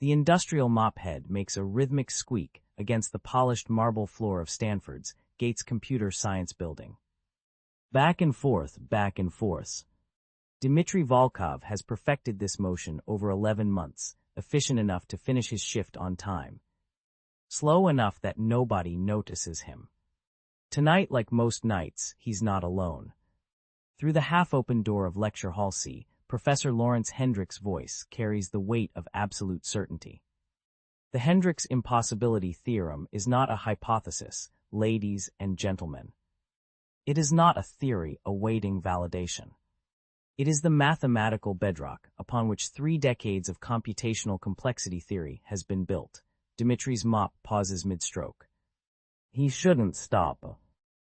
The industrial mop head makes a rhythmic squeak against the polished marble floor of Stanford's Gates Computer Science Building. Back and forth, back and forth. Dimitri Volkov has perfected this motion over 11 months, efficient enough to finish his shift on time. Slow enough that nobody notices him. Tonight, like most nights, he's not alone. Through the half-open door of Lecture Hall C, Professor Lawrence Hendricks' voice carries the weight of absolute certainty. The Hendricks Impossibility Theorem is not a hypothesis, ladies and gentlemen. It is not a theory awaiting validation. It is the mathematical bedrock upon which 3 decades of computational complexity theory has been built. Dimitri's mop pauses mid-stroke. He shouldn't stop.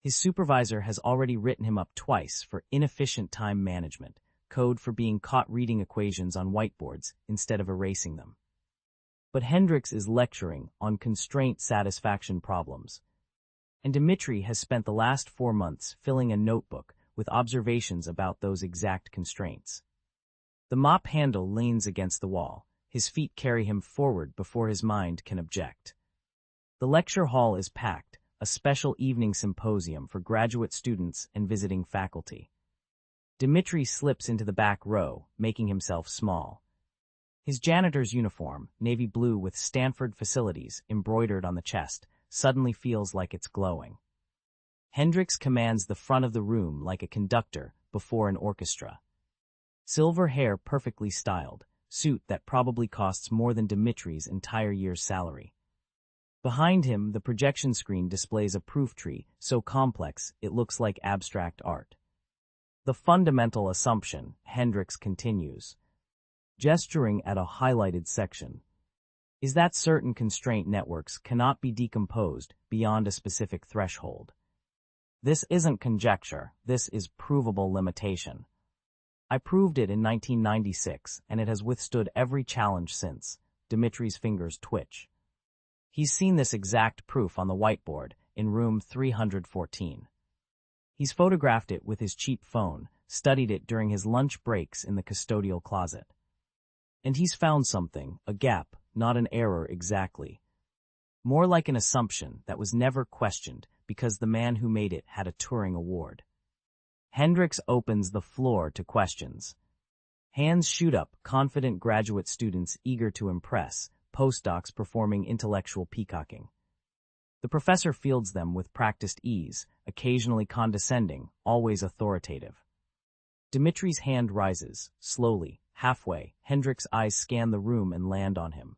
His supervisor has already written him up twice for inefficient time management, code for being caught reading equations on whiteboards instead of erasing them. But Hendricks is lecturing on constraint satisfaction problems. And Dimitri has spent the last 4 months filling a notebook with observations about those exact constraints. The mop handle leans against the wall. His feet carry him forward before his mind can object. The lecture hall is packed, a special evening symposium for graduate students and visiting faculty. Dimitri slips into the back row, making himself small. His janitor's uniform, navy blue with Stanford facilities embroidered on the chest, suddenly feels like it's glowing. Hendricks commands the front of the room like a conductor before an orchestra. Silver hair perfectly styled, suit that probably costs more than Dimitri's entire year's salary. Behind him, the projection screen displays a proof tree so complex it looks like abstract art. The fundamental assumption, Hendricks continues, gesturing at a highlighted section, is that certain constraint networks cannot be decomposed beyond a specific threshold. This isn't conjecture, this is provable limitation. I proved it in 1996, and it has withstood every challenge since. Dimitri's fingers twitch. He's seen this exact proof on the whiteboard in room 314. He's photographed it with his cheap phone, studied it during his lunch breaks in the custodial closet. And he's found something, a gap, not an error exactly. More like an assumption that was never questioned because the man who made it had a Turing Award. Hendricks opens the floor to questions. Hands shoot up, confident graduate students eager to impress, postdocs performing intellectual peacocking. The professor fields them with practiced ease, occasionally condescending, always authoritative. Dimitri's hand rises, slowly, halfway. Hendricks' eyes scan the room and land on him.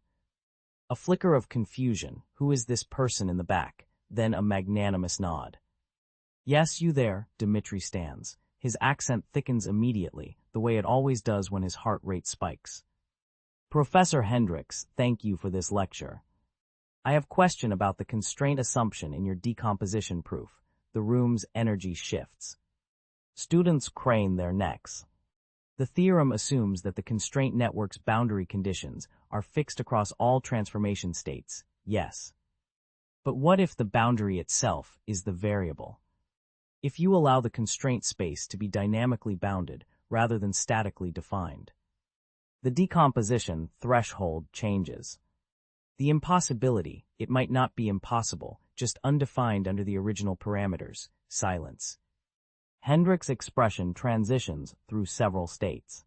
A flicker of confusion. Who is this person in the back? Then a magnanimous nod. Yes, you there, Dimitri stands. His accent thickens immediately, the way it always does when his heart rate spikes. Professor Hendricks, thank you for this lecture. I have question about the constraint assumption in your decomposition proof. The room's energy shifts. Students crane their necks. The theorem assumes that the constraint network's boundary conditions are fixed across all transformation states, yes. But what if the boundary itself is the variable? If you allow the constraint space to be dynamically bounded rather than statically defined, the decomposition threshold changes. The impossibility, it might not be impossible, just undefined under the original parameters, silence. Hendricks' expression transitions through several states.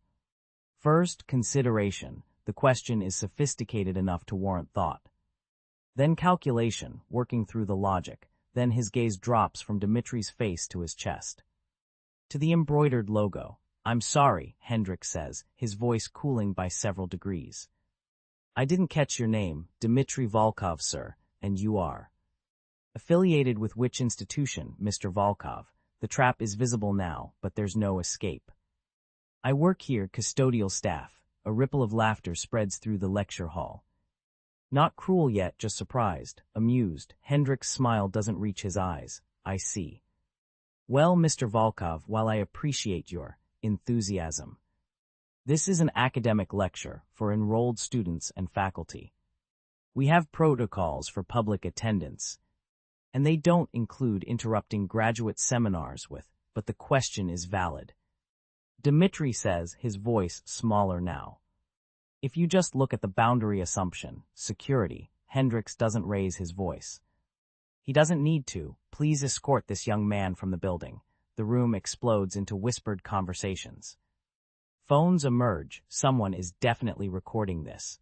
First, consideration. The question is sophisticated enough to warrant thought. Then calculation, working through the logic. Then his gaze drops from Dimitri's face to his chest. To the embroidered logo. I'm sorry, Hendricks says, his voice cooling by several degrees. I didn't catch your name, Dimitri Volkov, sir, and you are. Affiliated with which institution, Mr. Volkov? The trap is visible now, but there's no escape. I work here, custodial staff. A ripple of laughter spreads through the lecture hall. Not cruel yet, just surprised, amused. Hendricks' smile doesn't reach his eyes. I see. Well, Mr. Volkov, while I appreciate your enthusiasm, this is an academic lecture for enrolled students and faculty. We have protocols for public attendance, and they don't include interrupting graduate seminars with, but the question is valid. Dimitri says, his voice smaller now. If you just look at the boundary assumption, security, Hendricks doesn't raise his voice. He doesn't need to. Please escort this young man from the building. The room explodes into whispered conversations. Phones emerge. Someone is definitely recording this.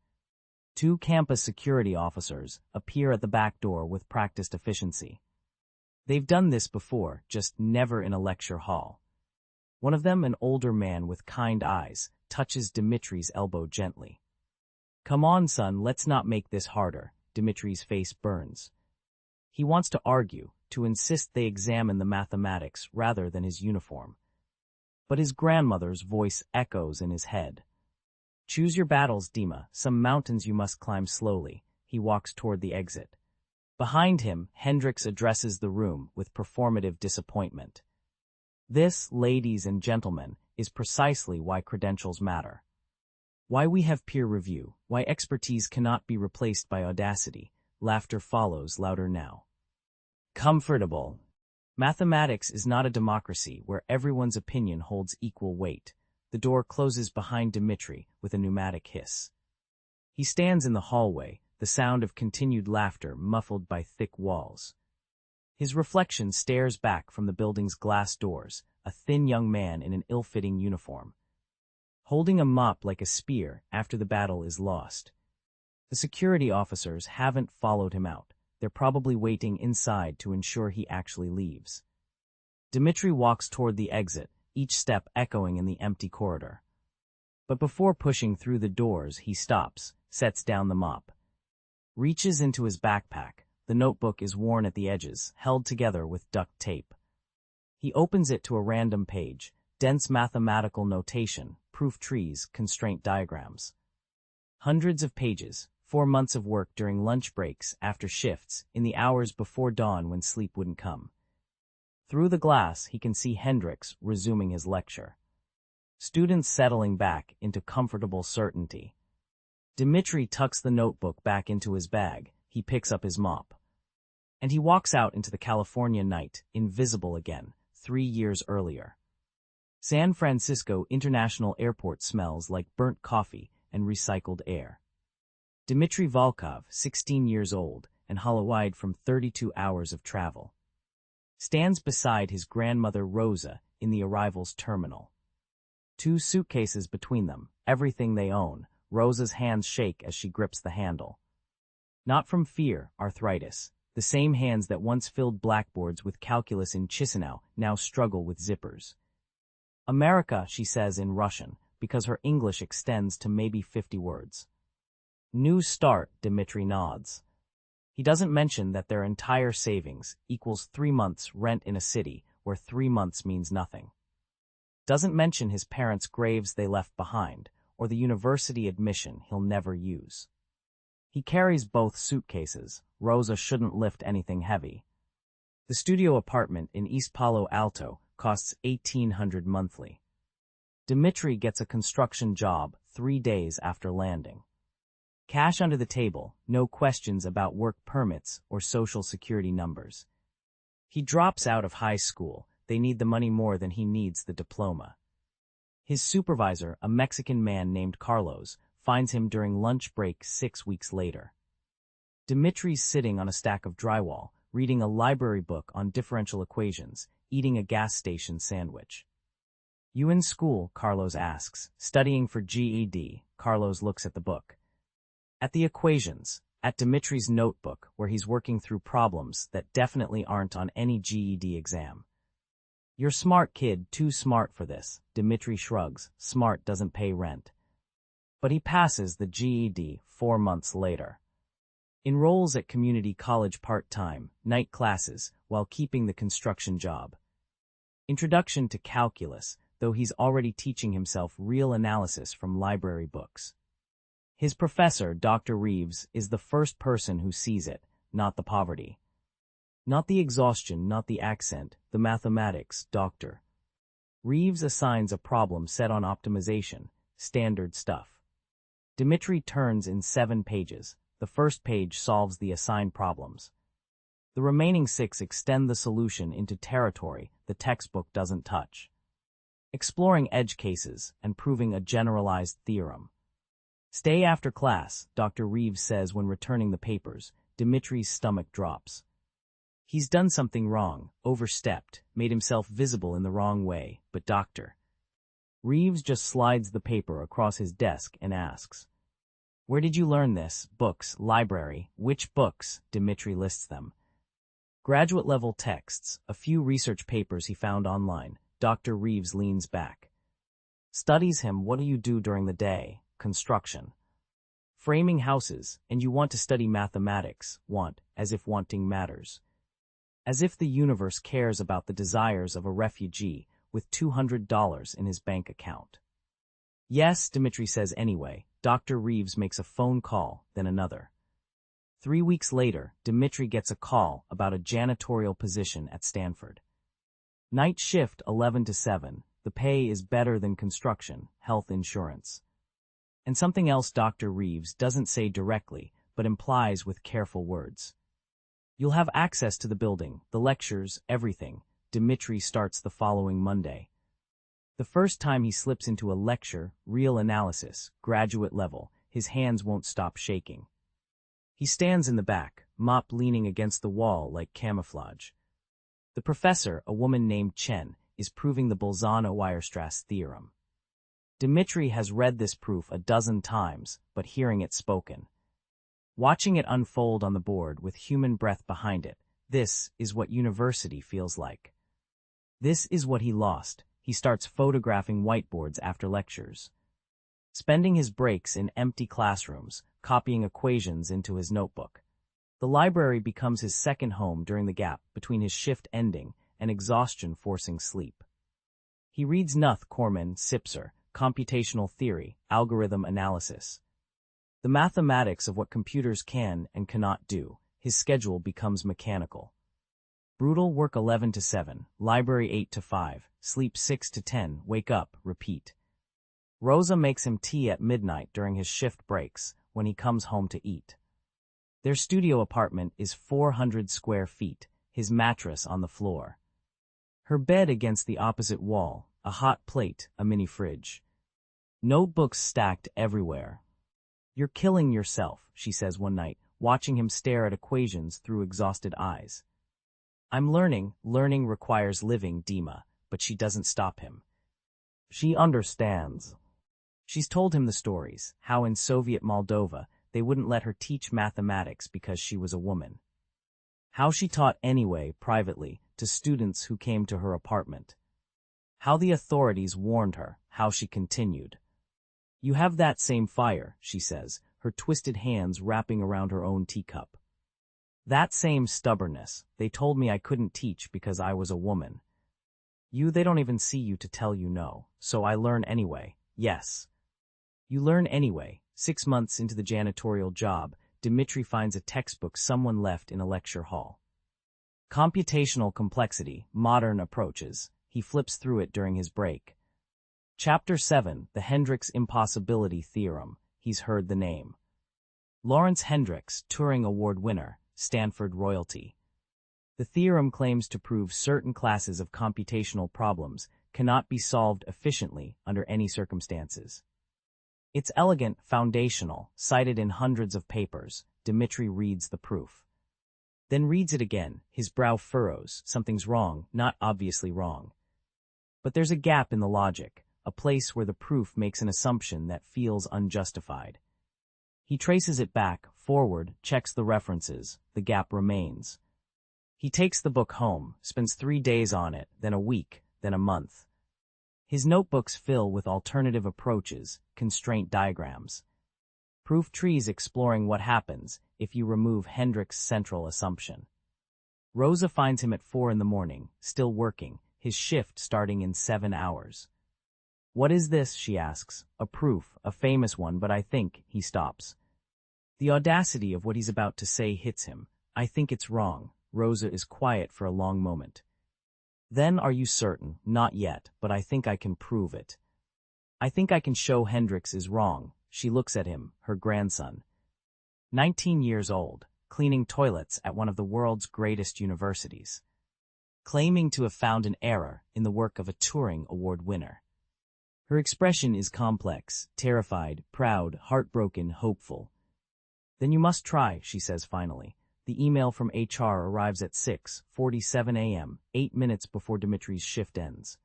Two campus security officers appear at the back door with practiced efficiency. They've done this before, just never in a lecture hall. One of them, an older man with kind eyes, touches Dimitri's elbow gently. "Come on, son, let's not make this harder." Dimitri's face burns. He wants to argue, to insist they examine the mathematics rather than his uniform. But his grandmother's voice echoes in his head. "Choose your battles, Dima. Some mountains you must climb slowly." He walks toward the exit. Behind him, Hendricks addresses the room with performative disappointment. This, ladies and gentlemen, is precisely why credentials matter. Why we have peer review, why expertise cannot be replaced by audacity. Laughter follows louder now. Comfortable. Mathematics is not a democracy where everyone's opinion holds equal weight. The door closes behind Dimitri with a pneumatic hiss. He stands in the hallway, the sound of continued laughter muffled by thick walls. His reflection stares back from the building's glass doors, a thin young man in an ill-fitting uniform, holding a mop like a spear after the battle is lost. The security officers haven't followed him out. They're probably waiting inside to ensure he actually leaves. Dimitri walks toward the exit, each step echoing in the empty corridor. But before pushing through the doors, he stops, sets down the mop, reaches into his backpack. The notebook is worn at the edges, held together with duct tape. He opens it to a random page, dense mathematical notation, proof trees, constraint diagrams. Hundreds of pages, 4 months of work during lunch breaks, after shifts, in the hours before dawn when sleep wouldn't come. Through the glass, he can see Hendricks resuming his lecture. Students settling back into comfortable certainty. Dimitri tucks the notebook back into his bag. He picks up his mop. And he walks out into the California night, invisible again, 3 years earlier. San Francisco International Airport smells like burnt coffee and recycled air. Dimitri Volkov, 16 years old and hollow-eyed from 32 hours of travel, stands beside his grandmother Rosa in the arrivals terminal. 2 suitcases between them, everything they own. Rosa's hands shake as she grips the handle. Not from fear, arthritis. The same hands that once filled blackboards with calculus in Chisinau now struggle with zippers. "America," she says in Russian, because her English extends to maybe 50 words. "New start," Dimitri nods. He doesn't mention that their entire savings equals 3 months' rent in a city where 3 months means nothing. Doesn't mention his parents' graves they left behind, or the university admission he'll never use. He carries both suitcases. Rosa shouldn't lift anything heavy. The studio apartment in East Palo Alto costs $1,800 monthly. Dimitri gets a construction job 3 days after landing. Cash under the table, no questions about work permits or social security numbers. He drops out of high school. They need the money more than he needs the diploma. His supervisor, a Mexican man named Carlos, finds him during lunch break 6 weeks later. Dimitri's sitting on a stack of drywall, reading a library book on differential equations, eating a gas station sandwich. "You in school?" Carlos asks. "Studying for GED." Carlos looks at the book. At the equations, at Dimitri's notebook, where he's working through problems that definitely aren't on any GED exam. "You're smart, kid, too smart for this." Dimitri shrugs. Smart doesn't pay rent. But he passes the GED 4 months later. Enrolls at community college part-time, night classes, while keeping the construction job. Introduction to calculus, though he's already teaching himself real analysis from library books. His professor, Dr. Reeves, is the first person who sees it, not the poverty. Not the exhaustion, not the accent, the mathematics, Dr. Reeves assigns a problem set on optimization, standard stuff. Dimitri turns in 7 pages. The first page solves the assigned problems. The remaining 6 extend the solution into territory the textbook doesn't touch, exploring edge cases and proving a generalized theorem. Stay after class, Dr. Reeves says when returning the papers. Dimitri's stomach drops. He's done something wrong, overstepped, made himself visible in the wrong way, but Dr. Reeves just slides the paper across his desk and asks, "Where did you learn this? Books, library, which books?" Dimitri lists them. Graduate-level texts, a few research papers he found online. Dr. Reeves leans back. Studies him. What do you do during the day? Construction. Framing houses, and you want to study mathematics, as if wanting matters. As if the universe cares about the desires of a refugee with $200 in his bank account. Yes, Dimitri says anyway. Dr. Reeves makes a phone call, then another. 3 weeks later, Dimitri gets a call about a janitorial position at Stanford. Night shift 11 to 7, the pay is better than construction, health insurance. And something else Dr. Reeves doesn't say directly, but implies with careful words. You'll have access to the building, the lectures, everything. Dimitri starts the following Monday. The first time he slips into a lecture, real analysis, graduate level, his hands won't stop shaking. He stands in the back, mop leaning against the wall like camouflage. The professor, a woman named Chen, is proving the Bolzano-Weierstrass theorem. Dimitri has read this proof a dozen times, but hearing it spoken. Watching it unfold on the board with human breath behind it, this is what university feels like. This is what he lost. He starts photographing whiteboards after lectures. Spending his breaks in empty classrooms, copying equations into his notebook. The library becomes his second home during the gap between his shift ending and exhaustion forcing sleep. He reads Nuth, Corman, Sipser, computational theory, algorithm analysis. The mathematics of what computers can and cannot do. His schedule becomes mechanical. Brutal work 11 to 7, library 8 to 5, sleep 6 to 10, wake up, repeat. Rosa makes him tea at midnight during his shift breaks when he comes home to eat. Their studio apartment is 400 square feet, his mattress on the floor. Her bed against the opposite wall, a hot plate, a mini fridge. Notebooks stacked everywhere. You're killing yourself, she says one night, watching him stare at equations through exhausted eyes. I'm learning requires living, Dima, but she doesn't stop him. She understands. She's told him the stories, how in Soviet Moldova they wouldn't let her teach mathematics because she was a woman. How she taught anyway, privately, to students who came to her apartment. How the authorities warned her, how she continued. You have that same fire, she says, her twisted hands wrapping around her own teacup. That same stubbornness. They told me I couldn't teach because I was a woman. They don't even see you to tell you no, so I learn anyway, yes. You learn anyway. 6 months into the janitorial job, Dimitri finds a textbook someone left in a lecture hall. Computational complexity, modern approaches. He flips through it during his break. Chapter 7, the Hendricks Impossibility Theorem. He's heard the name. Lawrence Hendricks, Turing Award winner, Stanford royalty. The theorem claims to prove certain classes of computational problems cannot be solved efficiently under any circumstances. It's elegant, foundational, cited in hundreds of papers. Dimitri reads the proof. Then reads it again, his brow furrows. Something's wrong, not obviously wrong. But there's a gap in the logic, a place where the proof makes an assumption that feels unjustified. He traces it back, forward, checks the references, the gap remains. He takes the book home, spends 3 days on it, then a week, then a month. His notebooks fill with alternative approaches, constraint diagrams. Proof trees exploring what happens if you remove Hendricks' central assumption. Rosa finds him at 4 a.m, still working, his shift starting in 7 hours. What is this, she asks. A proof, a famous one, but I think, he stops. The audacity of what he's about to say hits him. I think it's wrong. Rosa is quiet for a long moment. Then are you certain? Not yet, but I think I can prove it. I think I can show Hendricks is wrong. She looks at him, her grandson. 19 years old, cleaning toilets at one of the world's greatest universities. Claiming to have found an error in the work of a Turing Award winner. Her expression is complex, terrified, proud, heartbroken, hopeful. Then you must try, she says finally. The email from HR arrives at 6:47 a.m., 8 minutes before Dimitri's shift ends.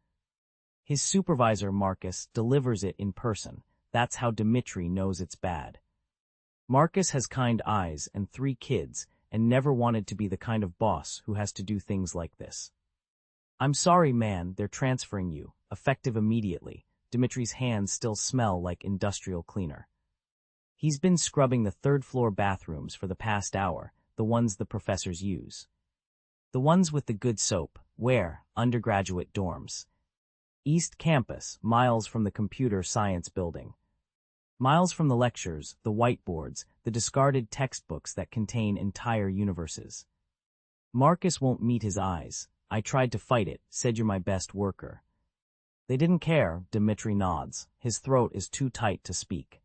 His supervisor, Marcus, delivers it in person. That's how Dimitri knows it's bad. Marcus has kind eyes and 3 kids, and never wanted to be the kind of boss who has to do things like this. I'm sorry, man, they're transferring you, effective immediately. Dimitri's hands still smell like industrial cleaner. He's been scrubbing the 3rd-floor bathrooms for the past hour, the ones the professors use. The ones with the good soap. Where? Undergraduate dorms. East Campus, miles from the computer science building. Miles from the lectures, the whiteboards, the discarded textbooks that contain entire universes. Marcus won't meet his eyes. I tried to fight it, said you're my best worker. They didn't care, Dimitri nods. His throat is too tight to speak.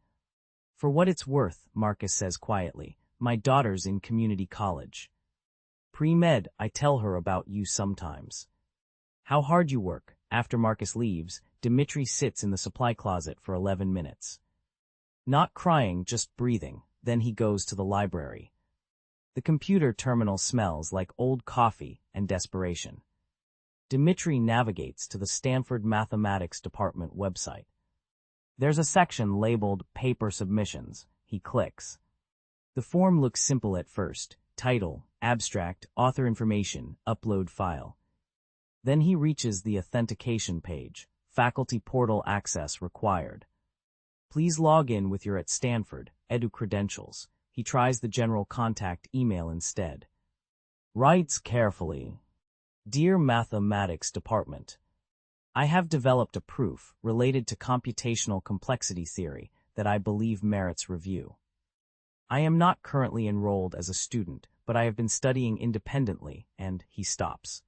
For what it's worth, Marcus says quietly, my daughter's in community college. Pre-med, I tell her about you sometimes. How hard you work. After Marcus leaves, Dimitri sits in the supply closet for 11 minutes. Not crying, just breathing. Then he goes to the library. The computer terminal smells like old coffee and desperation. Dimitri navigates to the Stanford Mathematics Department website. There's a section labeled Paper Submissions. He clicks. The form looks simple at first. Title, abstract, author information, upload file. Then he reaches the authentication page. Faculty portal access required. Please log in with your @Stanford edu credentials. He tries the general contact email instead. Writes carefully. Dear Mathematics Department, I have developed a proof related to computational complexity theory that I believe merits review. I am not currently enrolled as a student, but I have been studying independently, and he stops.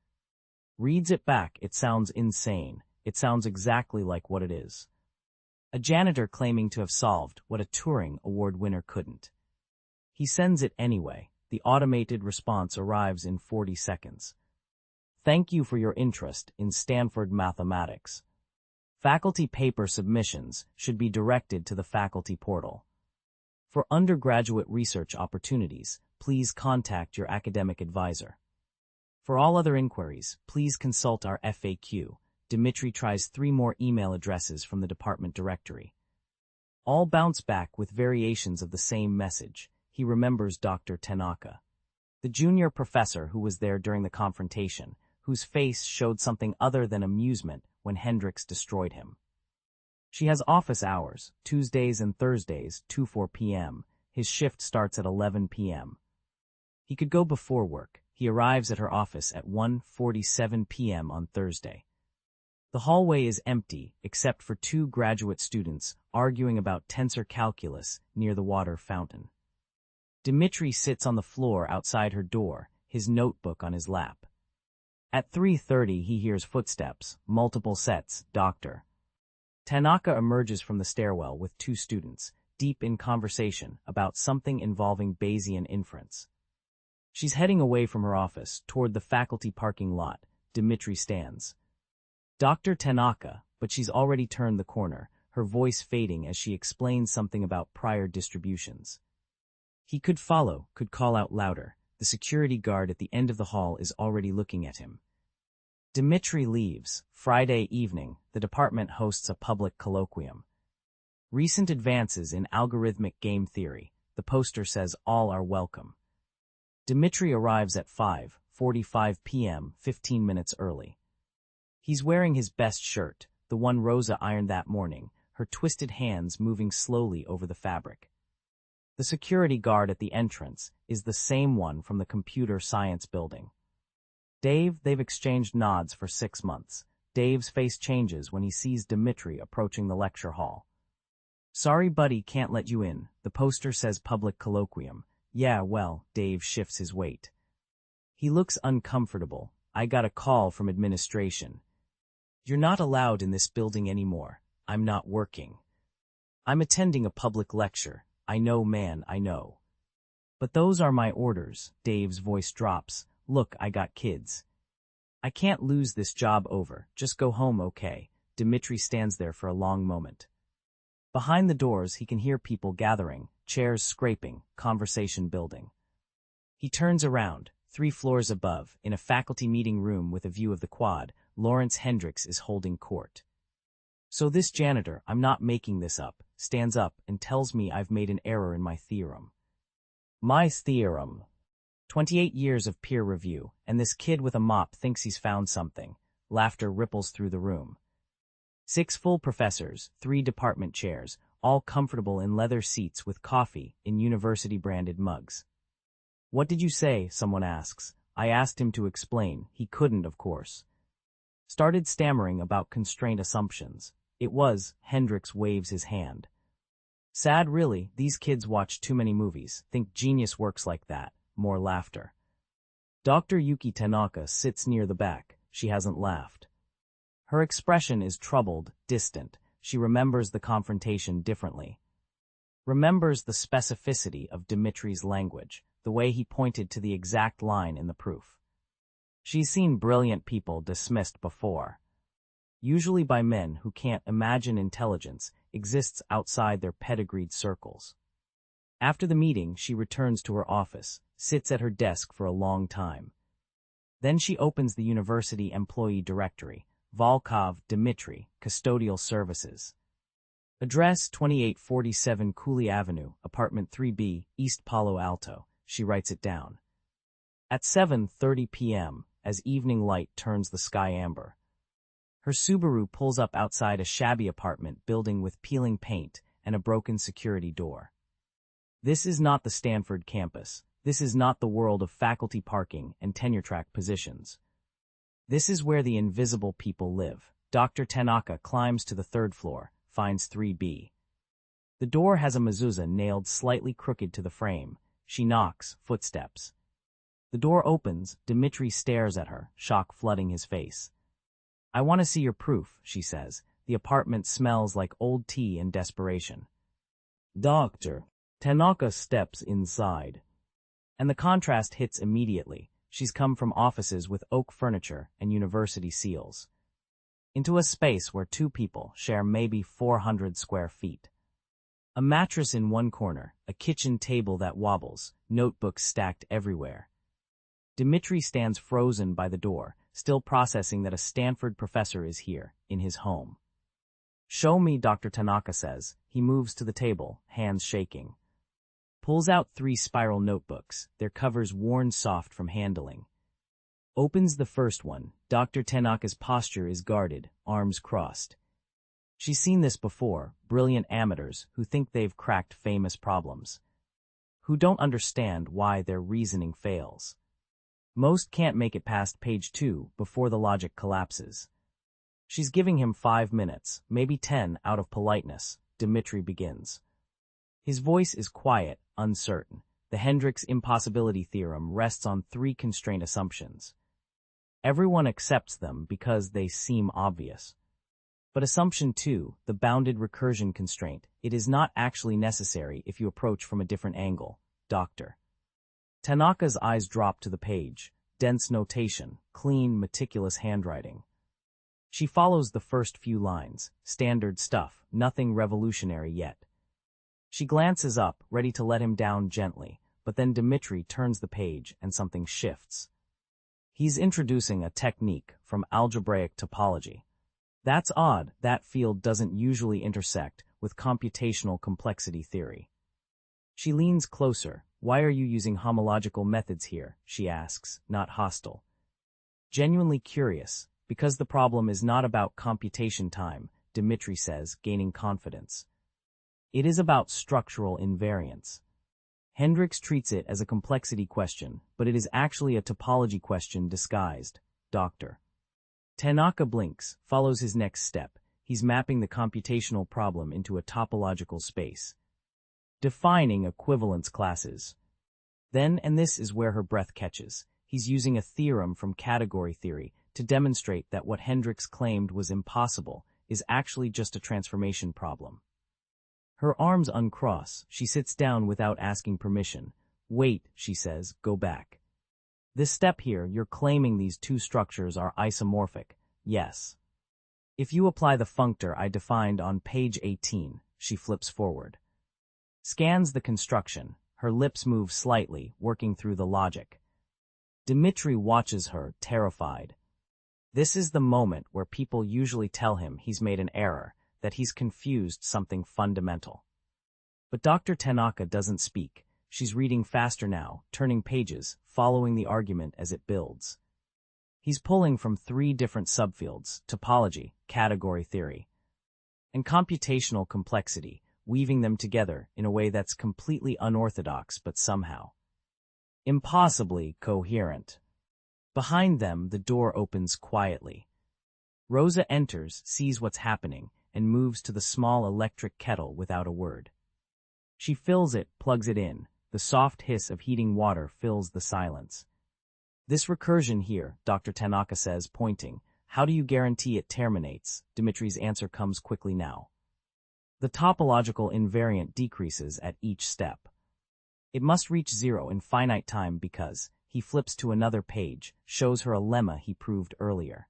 Reads it back. It sounds insane. It sounds exactly like what it is. A janitor claiming to have solved what a Turing Award winner couldn't. He sends it anyway. The automated response arrives in 40 seconds. Thank you for your interest in Stanford mathematics. Faculty paper submissions should be directed to the faculty portal. For undergraduate research opportunities, please contact your academic advisor. For all other inquiries, please consult our FAQ. Dimitri tries 3 more email addresses from the department directory. All bounce back with variations of the same message. He remembers Dr. Tanaka, the junior professor who was there during the confrontation, whose face showed something other than amusement when Hendricks destroyed him. She has office hours, Tuesdays and Thursdays, 2-4 p.m. His shift starts at 11 p.m. He could go before work. He arrives at her office at 1:47 p.m. on Thursday. The hallway is empty, except for 2 graduate students arguing about tensor calculus near the water fountain. Dimitri sits on the floor outside her door, his notebook on his lap. At 3:30 he hears footsteps, multiple sets, Dr. Tanaka emerges from the stairwell with 2 students, deep in conversation about something involving Bayesian inference. She's heading away from her office, toward the faculty parking lot. Dimitri stands. Dr. Tanaka, but she's already turned the corner, her voice fading as she explains something about prior distributions. He could follow, could call out louder. The security guard at the end of the hall is already looking at him. Dimitri leaves. Friday evening, the department hosts a public colloquium. Recent advances in algorithmic game theory. The poster says all are welcome. Dimitri arrives at 5:45 p.m., 15 minutes early. He's wearing his best shirt, the one Rosa ironed that morning, her twisted hands moving slowly over the fabric. The security guard at the entrance is the same one from the computer science building. They've exchanged nods for 6 months. Dave's face changes when he sees Dimitri approaching the lecture hall. Sorry buddy, can't let you in. The poster says public colloquium. Yeah, well, Dave shifts his weight. He looks uncomfortable. I got a call from administration. You're not allowed in this building anymore. I'm not working. I'm attending a public lecture. I know, man, I know. But those are my orders. Dave's voice drops. Look, I got kids. I can't lose this job over. Just go home, okay? Dimitri stands there for a long moment. Behind the doors, he can hear people gathering, chairs scraping, conversation building. He turns around. 3 floors above, in a faculty meeting room with a view of the quad, Lawrence Hendricks is holding court. So this janitor, I'm not making this up, stands up and tells me I've made an error in my theorem. My theorem. 28 years of peer review, and this kid with a mop thinks he's found something. Laughter ripples through the room. 6 full professors, 3 department chairs, all comfortable in leather seats with coffee in university-branded mugs. What did you say? Someone asks. I asked him to explain. He couldn't, of course. Started stammering about constraint assumptions. It was, Hendricks waves his hand. Sad really, these kids watch too many movies, think genius works like that. More laughter. Dr. Yuki Tanaka sits near the back. She hasn't laughed. Her expression is troubled, distant. She remembers the confrontation differently. Remembers the specificity of Dimitri's language, the way he pointed to the exact line in the proof. She's seen brilliant people dismissed before. Usually by men who can't imagine intelligence exists outside their pedigreed circles. After the meeting, she returns to her office, sits at her desk for a long time. Then she opens the university employee directory. Volkov, Dimitri, Custodial Services. Address 2847 Cooley Avenue, Apartment 3B, East Palo Alto. She writes it down. At 7:30 p.m., as evening light turns the sky amber. Her Subaru pulls up outside a shabby apartment building with peeling paint and a broken security door. This is not the Stanford campus. This is not the world of faculty parking and tenure-track positions. This is where the invisible people live. Dr. Tanaka climbs to the 3rd floor, finds 3B. The door has a mezuzah nailed slightly crooked to the frame. She knocks, footsteps. The door opens. Dimitri stares at her, shock flooding his face. I want to see your proof, she says. The apartment smells like old tea and desperation. Doctor. Tanaka steps inside. And the contrast hits immediately. She's come from offices with oak furniture and university seals into a space where 2 people share maybe 400 square feet. A mattress in one corner, a kitchen table that wobbles, notebooks stacked everywhere. Dimitri stands frozen by the door, still processing that a Stanford professor is here, in his home. Show me, Dr. Tanaka says. He moves to the table, hands shaking. Pulls out 3 spiral notebooks, their covers worn soft from handling. Opens the first one. Dr. Tanaka's posture is guarded, arms crossed. She's seen this before, brilliant amateurs who think they've cracked famous problems, who don't understand why their reasoning fails. Most can't make it past page 2 before the logic collapses. She's giving him 5 minutes, maybe 10 out of politeness. Dimitri begins. His voice is quiet, uncertain. The Hendricks Impossibility Theorem rests on 3 constraint assumptions. Everyone accepts them because they seem obvious. But assumption 2, the bounded recursion constraint, it is not actually necessary if you approach from a different angle. Dr. Tanaka's eyes drop to the page. Dense notation, clean, meticulous handwriting. She follows the first few lines. Standard stuff, nothing revolutionary yet. She glances up, ready to let him down gently, but then Dimitri turns the page and something shifts. He's introducing a technique from algebraic topology. That's odd, that field doesn't usually intersect with computational complexity theory. She leans closer. Why are you using homological methods here? She asks, not hostile. Genuinely curious, because the problem is not about computation time, Dimitri says, gaining confidence. It is about structural invariance. Hendricks treats it as a complexity question, but it is actually a topology question disguised. Dr. Tanaka blinks, follows his next step. He's mapping the computational problem into a topological space. Defining equivalence classes. Then, and this is where her breath catches, he's using a theorem from category theory to demonstrate that what Hendricks claimed was impossible is actually just a transformation problem. Her arms uncross, she sits down without asking permission. Wait, she says, go back. This step here, you're claiming these 2 structures are isomorphic. Yes. If you apply the functor I defined on page 18, she flips forward. Scans the construction, her lips move slightly, working through the logic. Dimitri watches her, terrified. This is the moment where people usually tell him he's made an error, that he's confused something fundamental. But Dr. Tanaka doesn't speak. She's reading faster now, turning pages, following the argument as it builds. He's pulling from 3 different subfields: topology, category theory, and computational complexity, weaving them together in a way that's completely unorthodox but somehow impossibly coherent. Behind them, the door opens quietly. Rosa enters, sees what's happening, and moves to the small electric kettle without a word. She fills it, plugs it in. The soft hiss of heating water fills the silence. This recursion here, Dr. Tanaka says, pointing. How do you guarantee it terminates? Dimitri's answer comes quickly now. The topological invariant decreases at each step. It must reach 0 in finite time because, he flips to another page, shows her a lemma he proved earlier.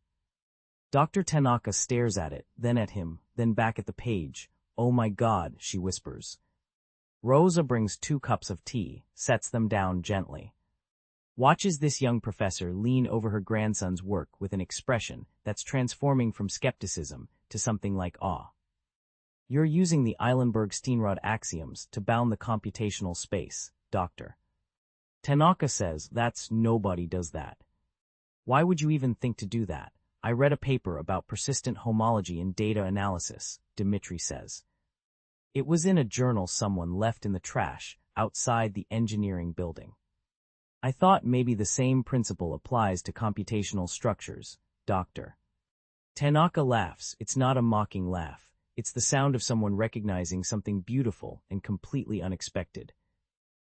Dr. Tanaka stares at it, then at him, then back at the page. Oh my God, she whispers. Rosa brings 2 cups of tea, sets them down gently. Watches this young professor lean over her grandson's work with an expression that's transforming from skepticism to something like awe. You're using the Eilenberg-Steenrod axioms to bound the computational space, Dr. Tanaka says. Nobody does that. Why would you even think to do that? I read a paper about persistent homology in data analysis, Dimitri says. It was in a journal someone left in the trash outside the engineering building. I thought maybe the same principle applies to computational structures, Dr. Tanaka laughs. It's not a mocking laugh. It's the sound of someone recognizing something beautiful and completely unexpected.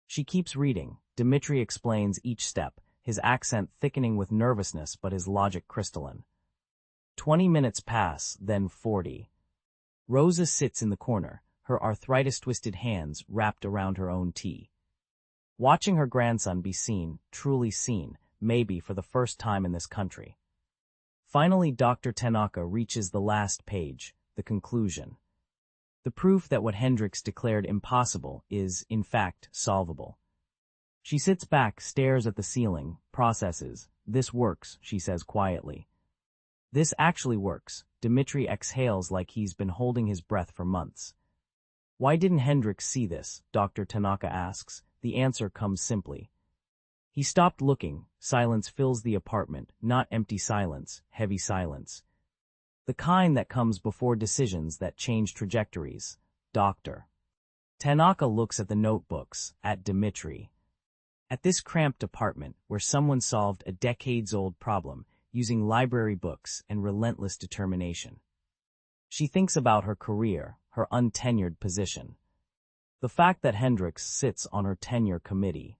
She keeps reading. Dimitri explains each step, his accent thickening with nervousness but his logic crystalline. 20 minutes pass, then 40. Rosa sits in the corner, her arthritis-twisted hands wrapped around her own tea. Watching her grandson be seen, truly seen, maybe for the first time in this country. Finally, Dr. Tanaka reaches the last page, the conclusion. The proof that what Hendricks declared impossible is, in fact, solvable. She sits back, stares at the ceiling, processes. This works, she says quietly. This actually works. Dimitri exhales like he's been holding his breath for months. Why didn't Hendricks see this? Dr. Tanaka asks. The answer comes simply. He stopped looking. Silence fills the apartment, not empty silence, heavy silence. The kind that comes before decisions that change trajectories. Dr. Tanaka looks at the notebooks, at Dimitri. At this cramped apartment where someone solved a decades-old problem using library books and relentless determination. She thinks about her career, her untenured position. The fact that Hendricks sits on her tenure committee.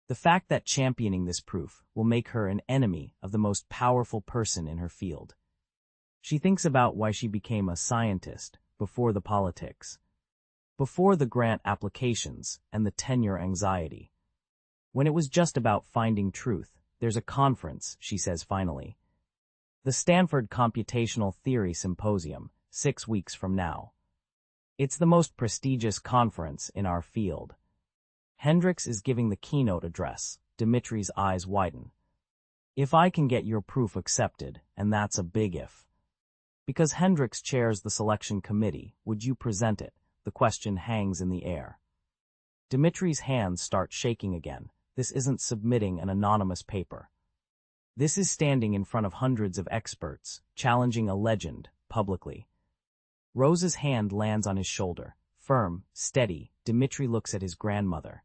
The fact that championing this proof will make her an enemy of the most powerful person in her field. She thinks about why she became a scientist before the politics, before the grant applications and the tenure anxiety. When it was just about finding truth, there's a conference, she says finally. The Stanford Computational Theory Symposium, 6 weeks from now. It's the most prestigious conference in our field. Hendricks is giving the keynote address. Dimitri's eyes widen. If I can get your proof accepted, and that's a big if. Because Hendricks chairs the selection committee, would you present it? The question hangs in the air. Dimitri's hands start shaking again. This isn't submitting an anonymous paper. This is standing in front of hundreds of experts, challenging a legend, publicly. Rosa's hand lands on his shoulder. Firm, steady, Dimitri looks at his grandmother.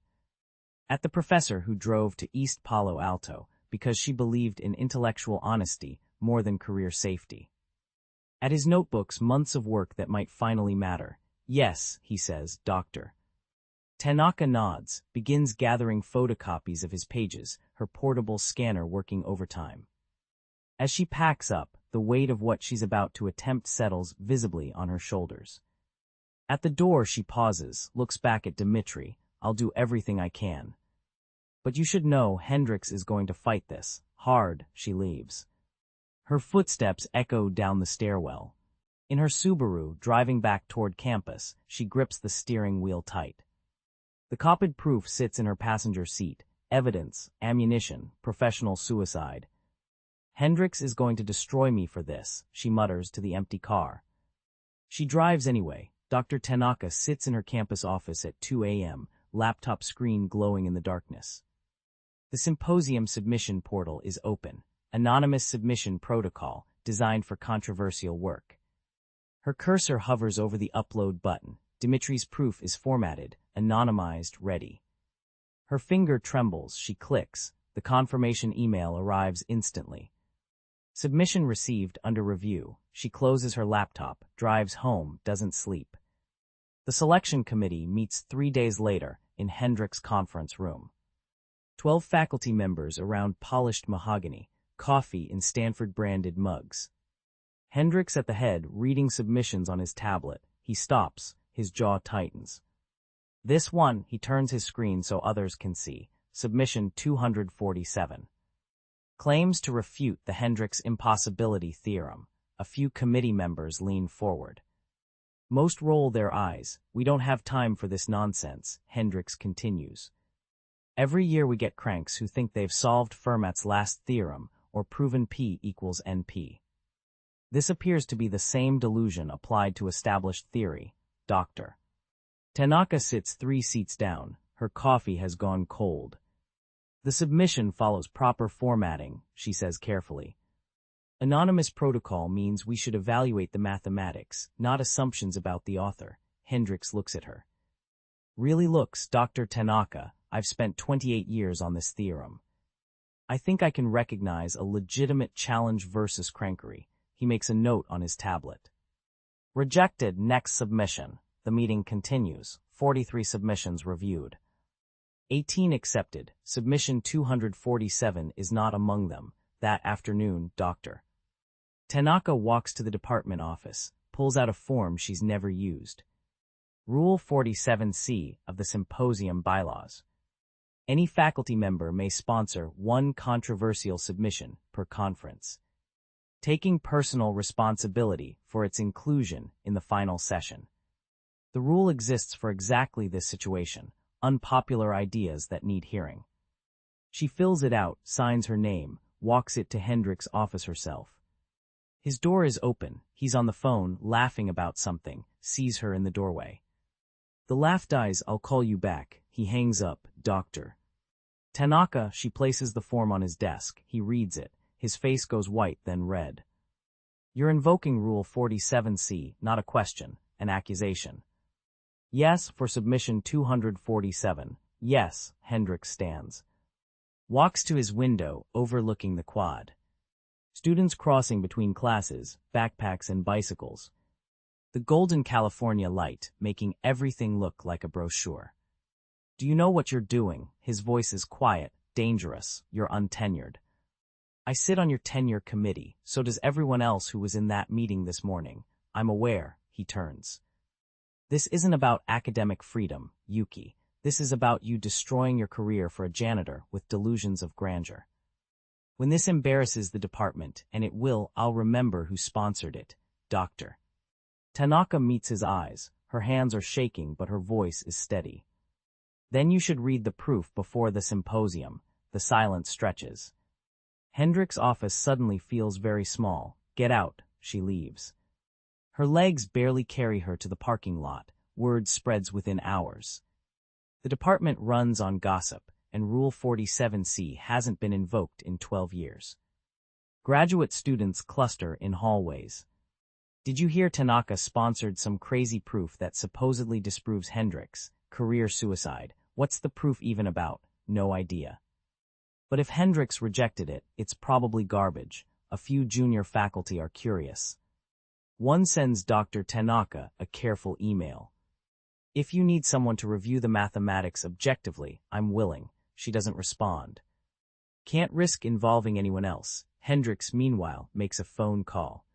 At the professor who drove to East Palo Alto because she believed in intellectual honesty more than career safety. At his notebooks, months of work that might finally matter. Yes, he says, Doctor. Tanaka nods, begins gathering photocopies of his pages, her portable scanner working overtime. As she packs up, the weight of what she's about to attempt settles visibly on her shoulders. At the door she pauses, looks back at Dimitri. I'll do everything I can. But you should know Hendricks is going to fight this. Hard, she leaves. Her footsteps echo down the stairwell. In her Subaru, driving back toward campus, she grips the steering wheel tight. The copied proof sits in her passenger seat. Evidence, ammunition, professional suicide. Hendricks is going to destroy me for this, she mutters to the empty car. She drives anyway. Dr. Tanaka sits in her campus office at 2 a.m., laptop screen glowing in the darkness. The symposium submission portal is open. Anonymous submission protocol, designed for controversial work. Her cursor hovers over the upload button. Dimitri's proof is formatted, anonymized, ready. Her finger trembles, she clicks. The confirmation email arrives instantly. Submission received, under review. She closes her laptop, drives home, doesn't sleep. The selection committee meets 3 days later in Hendricks' conference room. 12 faculty members around polished mahogany, coffee in Stanford-branded mugs. Hendricks at the head, reading submissions on his tablet. He stops, his jaw tightens. This one, he turns his screen so others can see. Submission 247. Claims to refute the Hendricks Impossibility Theorem. A few committee members lean forward. Most roll their eyes. We don't have time for this nonsense, Hendricks continues. Every year we get cranks who think they've solved Fermat's last theorem, or proven P equals NP. This appears to be the same delusion applied to established theory. Dr. Tanaka sits 3 seats down. Her coffee has gone cold. The submission follows proper formatting, she says carefully. Anonymous protocol means we should evaluate the mathematics, not assumptions about the author. Hendricks looks at her. Really looks, Dr. Tanaka, I've spent 28 years on this theorem. I think I can recognize a legitimate challenge versus crankery. He makes a note on his tablet. Rejected, next submission. The meeting continues. 43 submissions reviewed. 18 accepted. Submission 247 is not among them. That afternoon, Dr. Tanaka walks to the department office, pulls out a form she's never used. Rule 47C of the symposium bylaws. Any faculty member may sponsor 1 controversial submission per conference, taking personal responsibility for its inclusion in the final session. The rule exists for exactly this situation, unpopular ideas that need hearing. She fills it out, signs her name, walks it to Hendricks' office herself. His door is open. He's on the phone, laughing about something, sees her in the doorway. The laugh dies. I'll call you back. He hangs up. Dr. Tanaka, she places the form on his desk. He reads it. His face goes white, then red. You're invoking Rule 47C, not a question, an accusation. Yes, for submission 247. Yes, Hendricks stands. Walks to his window, overlooking the quad. Students crossing between classes, backpacks and bicycles. The golden California light, making everything look like a brochure. Do you know what you're doing? His voice is quiet, dangerous. You're untenured. I sit on your tenure committee, so does everyone else who was in that meeting this morning. I'm aware, he turns. This isn't about academic freedom, Yuki. This is about you destroying your career for a janitor with delusions of grandeur. When this embarrasses the department, and it will, I'll remember who sponsored it. Dr. Tanaka meets his eyes. Her hands are shaking, but her voice is steady. Then you should read the proof before the symposium. The silence stretches. Hendricks' office suddenly feels very small. Get out, she leaves. Her legs barely carry her to the parking lot. Word spreads within hours. The department runs on gossip, and Rule 47C hasn't been invoked in 12 years. Graduate students cluster in hallways. Did you hear Tanaka sponsored some crazy proof that supposedly disproves Hendricks? Career suicide. What's the proof even about? No idea. But if Hendricks rejected it, it's probably garbage. A few junior faculty are curious. One sends Dr. Tanaka a careful email. If you need someone to review the mathematics objectively, I'm willing. She doesn't respond. Can't risk involving anyone else. Hendricks, meanwhile, makes a phone call.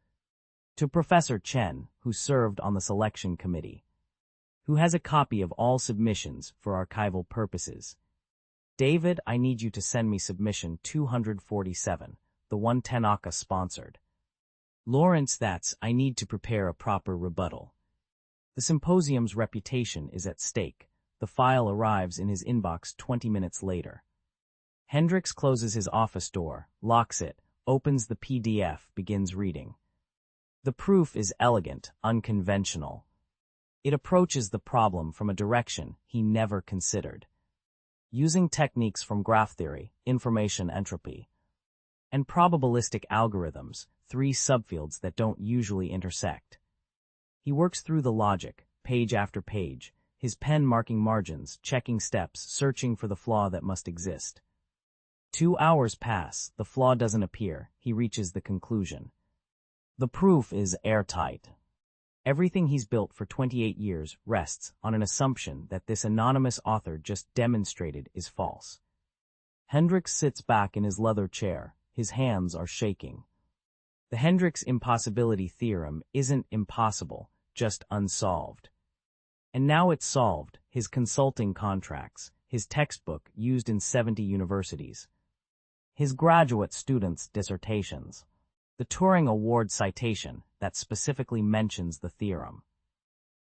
To Professor Chen, who served on the selection committee, who has a copy of all submissions for archival purposes. David, I need you to send me submission 247, the one Tanaka sponsored. Lawrence, I need to prepare a proper rebuttal. The symposium's reputation is at stake. The file arrives in his inbox 20 minutes later. Hendricks closes his office door, locks it, opens the PDF, begins reading. The proof is elegant, unconventional. It approaches the problem from a direction he never considered. Using techniques from graph theory, information entropy, and probabilistic algorithms, three subfields that don't usually intersect. He works through the logic, page after page, his pen marking margins, checking steps, searching for the flaw that must exist. 2 hours pass, the flaw doesn't appear, he reaches the conclusion. The proof is airtight. Everything he's built for 28 years rests on an assumption that this anonymous author just demonstrated is false. Hendricks sits back in his leather chair, his hands are shaking. The Hendricks Impossibility Theorem isn't impossible, just unsolved. And now it's solved, his consulting contracts, his textbook used in 70 universities, his graduate students' dissertations, the Turing Award citation that specifically mentions the theorem.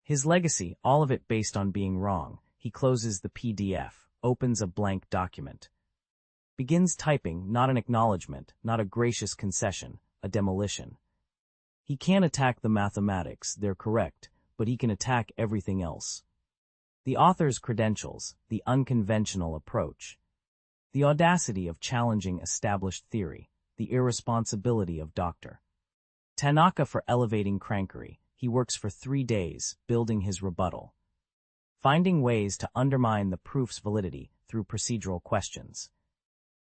His legacy, all of it based on being wrong. He closes the PDF, opens a blank document. Begins typing, not an acknowledgement, not a gracious concession, a demolition. He can't attack the mathematics, they're correct, but he can attack everything else. The author's credentials, the unconventional approach, the audacity of challenging established theory, the irresponsibility of Dr. Tanaka for elevating crankery. He works for 3 days, building his rebuttal, finding ways to undermine the proof's validity through procedural questions,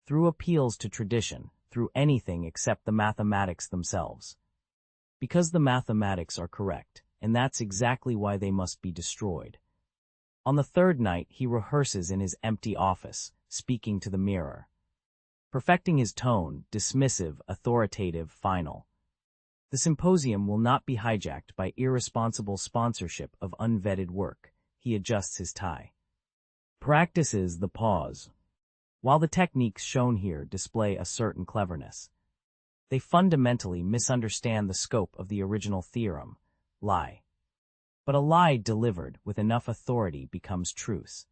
through appeals to tradition, through anything except the mathematics themselves. Because the mathematics are correct, and that's exactly why they must be destroyed. On the third night, he rehearses in his empty office, speaking to the mirror, perfecting his tone, dismissive, authoritative, final. The symposium will not be hijacked by irresponsible sponsorship of unvetted work. He adjusts his tie. Practices the pause. While the techniques shown here display a certain cleverness, they fundamentally misunderstand the scope of the original theorem, lie. But a lie delivered with enough authority becomes truth.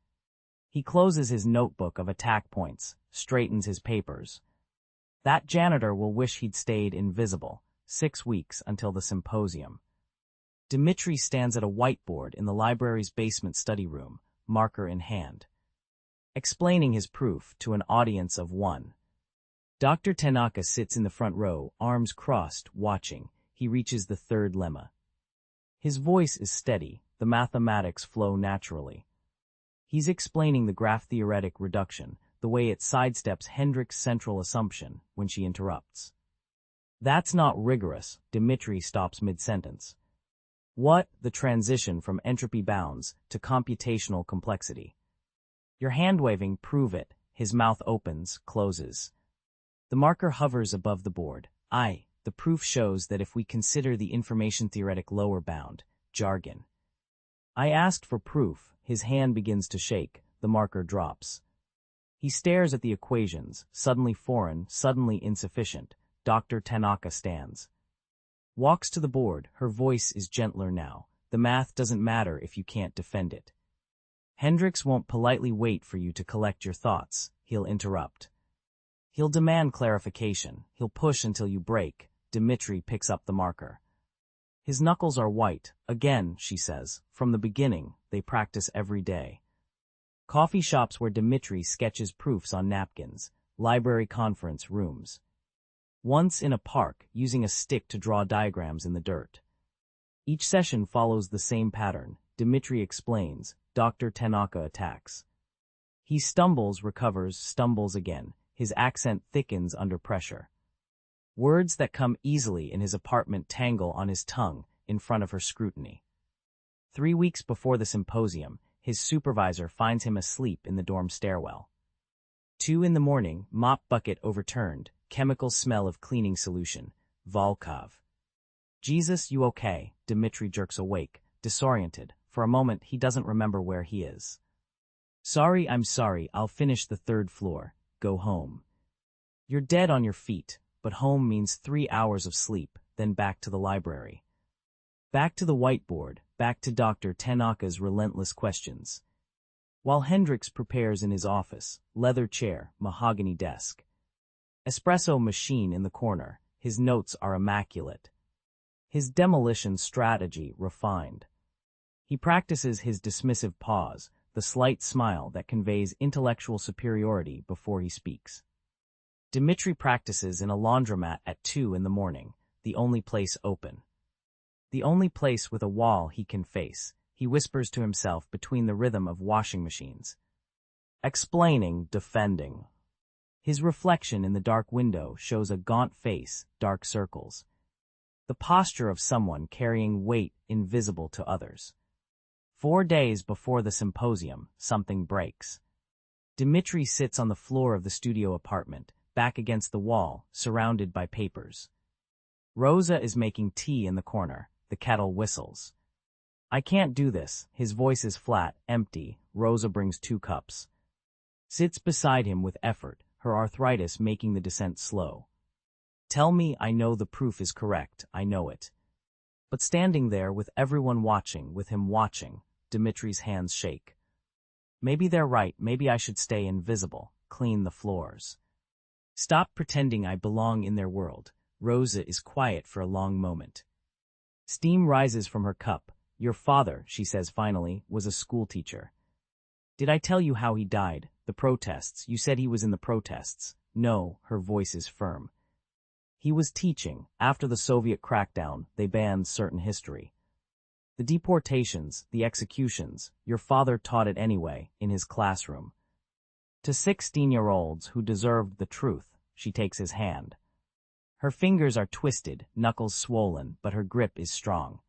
He closes his notebook of attack points, straightens his papers. That janitor will wish he'd stayed invisible. 6 weeks until the symposium. Dimitri stands at a whiteboard in the library's basement study room, marker in hand, explaining his proof to an audience of 1. Dr. Tanaka sits in the front row, arms crossed, watching. He reaches the third lemma. His voice is steady, the mathematics flow naturally. He's explaining the graph-theoretic reduction, the way it sidesteps Hendricks' central assumption when she interrupts. That's not rigorous, Dimitri stops mid-sentence. What? The transition from entropy bounds to computational complexity. Your hand-waving, prove it. His mouth opens, closes. The marker hovers above the board. The proof shows that if we consider the information-theoretic lower bound, jargon. I asked for proof. His hand begins to shake. The marker drops. He stares at the equations, suddenly foreign, suddenly insufficient. Dr. Tanaka stands. Walks to the board, her voice is gentler now. The math doesn't matter if you can't defend it. Hendricks won't politely wait for you to collect your thoughts. He'll interrupt. He'll demand clarification. He'll push until you break. Dimitri picks up the marker. His knuckles are white. Again, she says. From the beginning, they practice every day. Coffee shops where Dimitri sketches proofs on napkins. Library conference rooms. Once in a park, using a stick to draw diagrams in the dirt. Each session follows the same pattern. Dimitri explains. Dr. Tanaka attacks. He stumbles, recovers, stumbles again. His accent thickens under pressure. Words that come easily in his apartment tangle on his tongue in front of her scrutiny. 3 weeks before the symposium, his supervisor finds him asleep in the dorm stairwell. 2 in the morning, mop bucket overturned. Chemical smell of cleaning solution. Volkov. Jesus, you okay? Dimitri jerks awake, disoriented. For a moment, he doesn't remember where he is. Sorry, I'm sorry, I'll finish the 3rd floor. Go home. You're dead on your feet, but home means 3 hours of sleep. then back to the library. Back to the whiteboard, back to Dr. Tanaka's relentless questions. While Hendricks prepares in his office, leather chair, mahogany desk. Espresso machine in the corner, his notes are immaculate. His demolition strategy refined. He practices his dismissive pause, the slight smile that conveys intellectual superiority before he speaks. Dimitri practices in a laundromat at 2 in the morning, the only place open. The only place with a wall he can face, he whispers to himself between the rhythm of washing machines. Explaining, defending. His reflection in the dark window shows a gaunt face, dark circles. The posture of someone carrying weight invisible to others. 4 days before the symposium, something breaks. Dimitri sits on the floor of the studio apartment, back against the wall, surrounded by papers. Rosa is making tea in the corner. The kettle whistles. I can't do this. His voice is flat, empty. Rosa brings 2 cups. Sits beside him with effort, her arthritis making the descent slow. Tell me I know the proof is correct, I know it. But standing there with everyone watching, with him watching, Dimitri's hands shake. Maybe they're right, maybe I should stay invisible, clean the floors. Stop pretending I belong in their world. Rosa is quiet for a long moment. Steam rises from her cup. Your father, she says finally, was a schoolteacher. Did I tell you how he died? The protests. You said he was in the protests. No, her voice is firm. He was teaching. After the Soviet crackdown, they banned certain history. The deportations, the executions, your father taught it anyway, in his classroom. To 16-year-olds who deserved the truth, she takes his hand. Her fingers are twisted, knuckles swollen, but her grip is strong.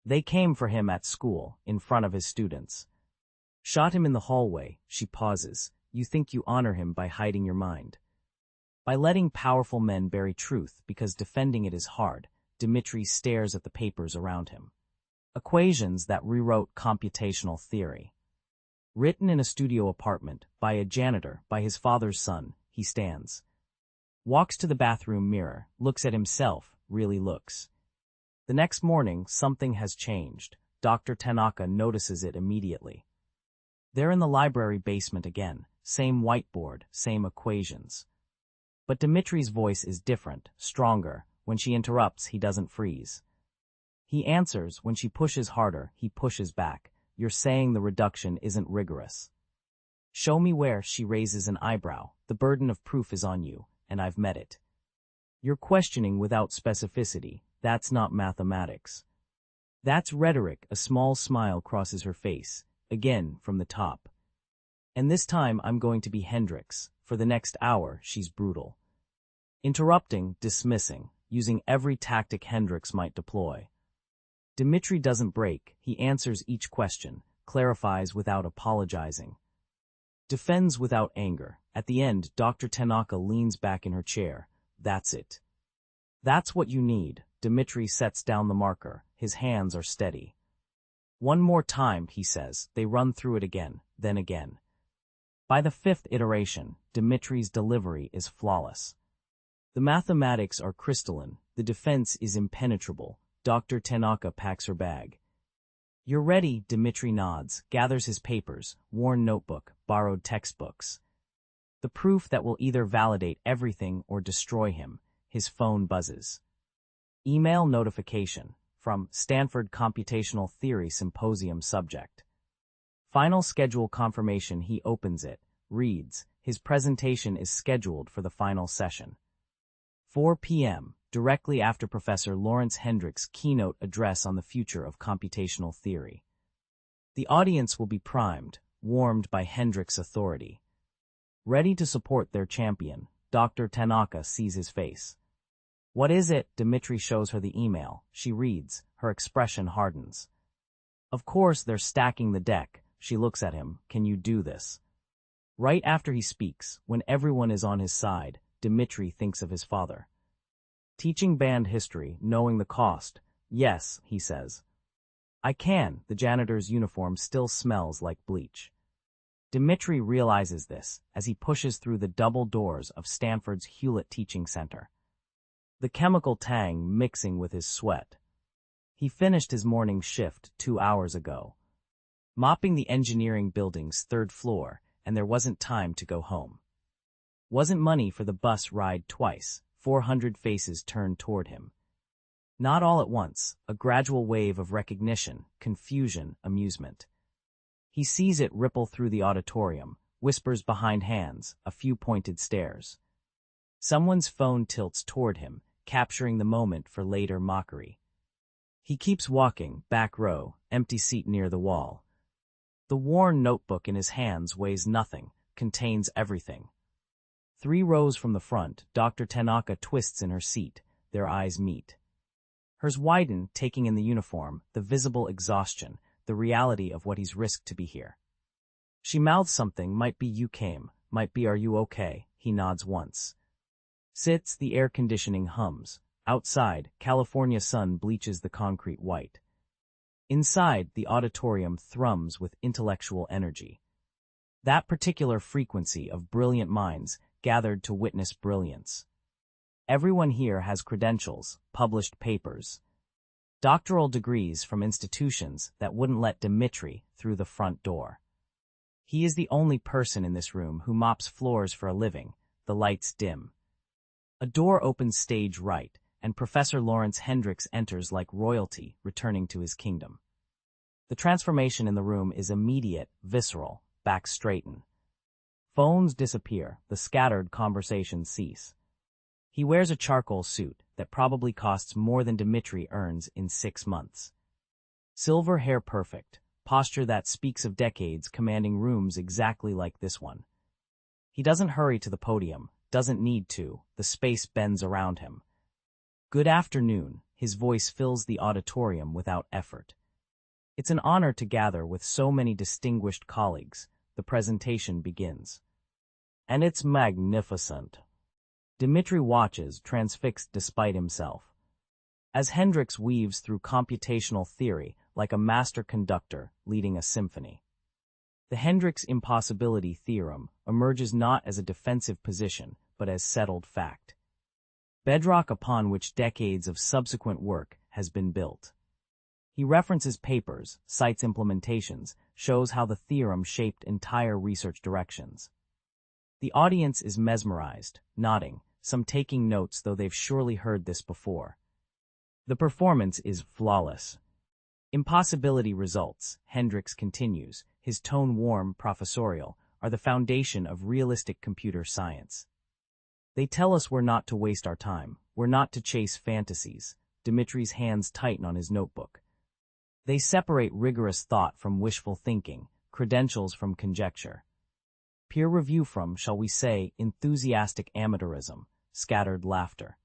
They came for him at school, in front of his students. Shot him in the hallway, she pauses. You think you honor him by hiding your mind. By letting powerful men bury truth because defending it is hard, Dimitri stares at the papers around him. Equations that rewrote computational theory. Written in a studio apartment, by a janitor, by his father's son, he stands. Walks to the bathroom mirror, looks at himself, really looks. The next morning, something has changed. Dr. Tanaka notices it immediately. They're in the library basement again, same whiteboard, same equations. But Dimitri's voice is different, stronger. When she interrupts, he doesn't freeze. He answers. When she pushes harder, he pushes back. You're saying the reduction isn't rigorous. Show me where. She raises an eyebrow. The burden of proof is on you, and I've met it. You're questioning without specificity. That's not mathematics. That's rhetoric. A small smile crosses her face, again from the top. And this time I'm going to be Hendricks. For the next hour, she's brutal. Interrupting, dismissing, using every tactic Hendricks might deploy. Dimitri doesn't break. He answers each question, clarifies without apologizing. Defends without anger. At the end, Dr. Tanaka leans back in her chair. That's it. That's what you need. Dimitri sets down the marker. His hands are steady. One more time, he says. They run through it again, then again. By the 5th iteration, Dimitri's delivery is flawless. The mathematics are crystalline. The defense is impenetrable. Dr. Tanaka packs her bag. You're ready, Dimitri nods, gathers his papers, worn notebook, borrowed textbooks. The proof that will either validate everything or destroy him. His phone buzzes. Email notification from Stanford Computational Theory Symposium subject. Final schedule confirmation. He opens it, reads. His presentation is scheduled for the final session. 4 p.m., directly after Professor Lawrence Hendricks' keynote address on the future of computational theory. The audience will be primed, warmed by Hendricks' authority. Ready to support their champion, Dr. Tanaka sees his face. What is it? Dimitri shows her the email. She reads. Her expression hardens. Of course they're stacking the deck. She looks at him. Can you do this? Right after he speaks, when everyone is on his side, Dimitri thinks of his father. Teaching band history, knowing the cost. Yes, he says. I can. The janitor's uniform still smells like bleach. Dimitri realizes this as he pushes through the double doors of Stanford's Hewlett Teaching Center. the chemical tang mixing with his sweat. He finished his morning shift 2 hours ago, mopping the engineering building's 3rd floor, and there wasn't time to go home. Wasn't money for the bus ride twice. 400 faces turned toward him. Not all at once, a gradual wave of recognition, confusion, amusement. He sees it ripple through the auditorium, whispers behind hands, a few pointed stares. Someone's phone tilts toward him, capturing the moment for later mockery. He keeps walking, back row, empty seat near the wall. The worn notebook in his hands weighs nothing, contains everything. 3 rows from the front, Dr. Tanaka twists in her seat, their eyes meet. Hers widen, taking in the uniform, the visible exhaustion, the reality of what he's risked to be here. She mouths something, might be you came, might be are you okay, he nods once. Sits, the air conditioning hums. Outside, California sun bleaches the concrete white. Inside, the auditorium thrums with intellectual energy. That particular frequency of brilliant minds gathered to witness brilliance. Everyone here has credentials, published papers, doctoral degrees from institutions that wouldn't let Dimitri through the front door. He is the only person in this room who mops floors for a living. The lights dim. A door opens stage right, and Professor Lawrence Hendricks enters like royalty, returning to his kingdom. The transformation in the room is immediate, visceral, back straighten. Phones disappear, the scattered conversations cease. He wears a charcoal suit that probably costs more than Dimitri earns in 6 months. Silver hair perfect, posture that speaks of decades commanding rooms exactly like this one. He doesn't hurry to the podium, doesn't need to, the space bends around him. Good afternoon, his voice fills the auditorium without effort. It's an honor to gather with so many distinguished colleagues. The presentation begins. And it's magnificent. Dimitri watches, transfixed despite himself. As Hendricks weaves through computational theory like a master conductor leading a symphony. The Hendricks Impossibility Theorem emerges not as a defensive position, but as settled fact. Bedrock upon which decades of subsequent work has been built. He references papers, cites implementations, shows how the theorem shaped entire research directions. The audience is mesmerized, nodding, some taking notes though they've surely heard this before. The performance is flawless. Impossibility results, Hendricks continues, his tone warm, professorial, are the foundation of realistic computer science. They tell us we're not to waste our time, we're not to chase fantasies. Dimitri's hands tighten on his notebook. They separate rigorous thought from wishful thinking, credentials from conjecture. Peer review from, shall we say, enthusiastic amateurism, scattered laughter.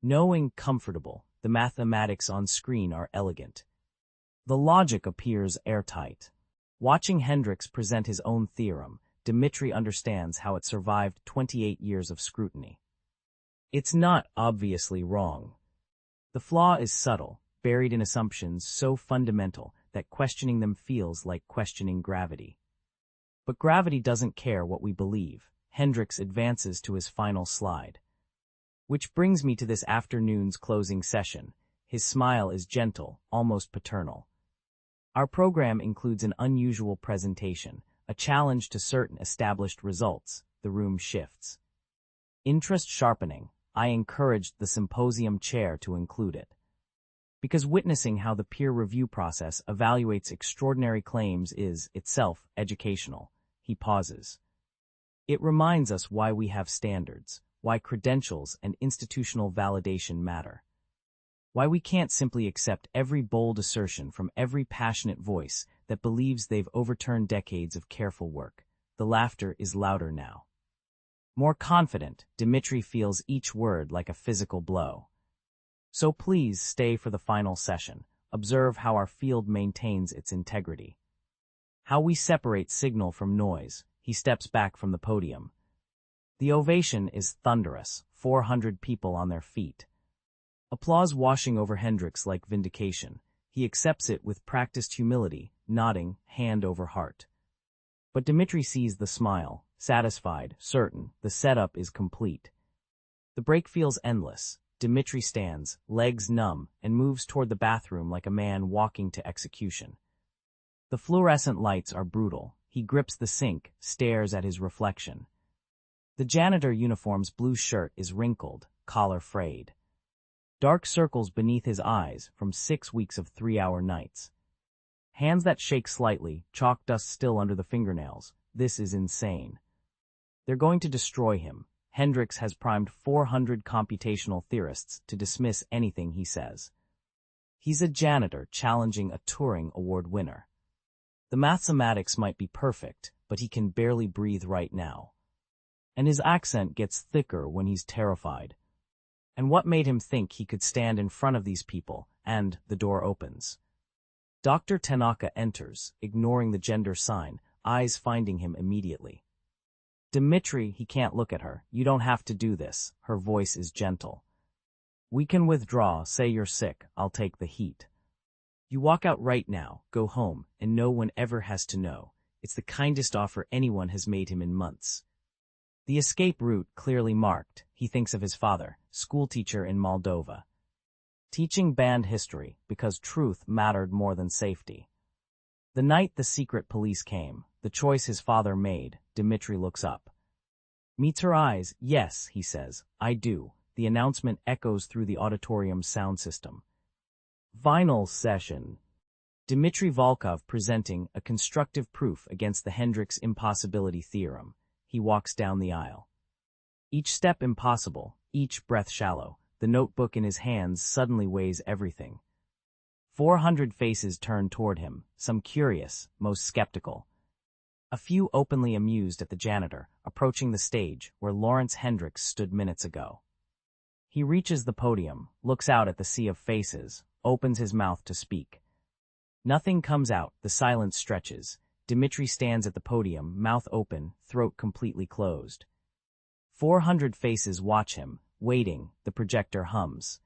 Knowing comfortable, the mathematics on screen are elegant. The logic appears airtight. Watching Hendricks present his own theorem, Dimitri understands how it survived 28 years of scrutiny. It's not obviously wrong. The flaw is subtle, buried in assumptions so fundamental that questioning them feels like questioning gravity. But gravity doesn't care what we believe. Hendricks advances to his final slide. Which brings me to this afternoon's closing session. His smile is gentle, almost paternal. Our program includes an unusual presentation, a challenge to certain established results. The room shifts. Interest sharpening, I encouraged the symposium chair to include it. Because witnessing how the peer review process evaluates extraordinary claims is, itself, educational. He pauses. It reminds us why we have standards, why credentials and institutional validation matter. Why we can't simply accept every bold assertion from every passionate voice that believes they've overturned decades of careful work. The laughter is louder now. More confident, Dimitri feels each word like a physical blow. So please stay for the final session. Observe how our field maintains its integrity. How we separate signal from noise. He steps back from the podium. The ovation is thunderous, 400 people on their feet. Applause washing over Hendricks like vindication. He accepts it with practiced humility, nodding, hand over heart. But Dimitri sees the smile, satisfied, certain, the setup is complete. The break feels endless. Dimitri stands, legs numb, and moves toward the bathroom like a man walking to execution. The fluorescent lights are brutal. He grips the sink, stares at his reflection. The janitor uniform's blue shirt is wrinkled, collar frayed. Dark circles beneath his eyes from 6 weeks of 3-hour nights. Hands that shake slightly, chalk dust still under the fingernails. This is insane. They're going to destroy him. Hendricks has primed 400 computational theorists to dismiss anything he says. He's a janitor challenging a Turing Award winner. The mathematics might be perfect, but he can barely breathe right now. And his accent gets thicker when he's terrified. And what made him think he could stand in front of these people? And the door opens. Dr. Tanaka enters, ignoring the gender sign, eyes finding him immediately. Dimitri, he can't look at her. You don't have to do this. Her voice is gentle. We can withdraw, say you're sick, I'll take the heat. You walk out right now, go home, and no one ever has to know. It's the kindest offer anyone has made him in months. The escape route clearly marked. He thinks of his father, schoolteacher in Moldova. Teaching banned history because truth mattered more than safety. The night the secret police came, the choice his father made, Dimitri looks up. Meets her eyes. Yes, he says, I do. The announcement echoes through the auditorium's sound system. Final session. Dimitri Volkov presenting a constructive proof against the Hendricks Impossibility Theorem. He walks down the aisle. Each step impossible, each breath shallow. The notebook in his hands suddenly weighs everything. 400 faces turn toward him, some curious, most skeptical. A few openly amused at the janitor, approaching the stage where Lawrence Hendricks stood minutes ago. He reaches the podium, looks out at the sea of faces, opens his mouth to speak. Nothing comes out, the silence stretches. Dimitri stands at the podium, mouth open, throat completely closed. 400 faces watch him, waiting. The projector hums.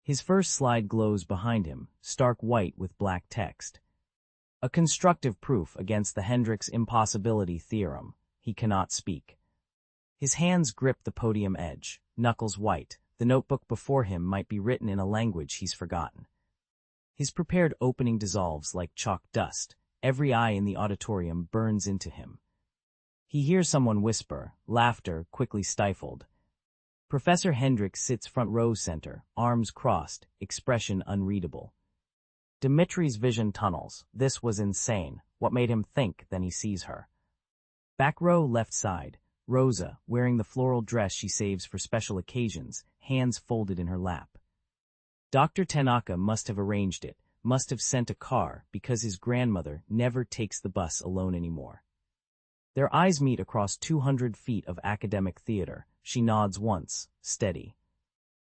His first slide glows behind him, stark white with black text. A constructive proof against the Hendricks Impossibility Theorem. He cannot speak. His hands grip the podium edge, knuckles white. The notebook before him might be written in a language he's forgotten. His prepared opening dissolves like chalk dust. Every eye in the auditorium burns into him. He hears someone whisper, laughter quickly stifled. Professor Hendricks sits front row center, arms crossed, expression unreadable. Dimitri's vision tunnels. This was insane. What made him think? Then he sees her. Back row left side, Rosa, wearing the floral dress she saves for special occasions, hands folded in her lap. Dr. Tanaka must have arranged it, must have sent a car, because his grandmother never takes the bus alone anymore. Their eyes meet across 200 feet of academic theater. She nods once, steady.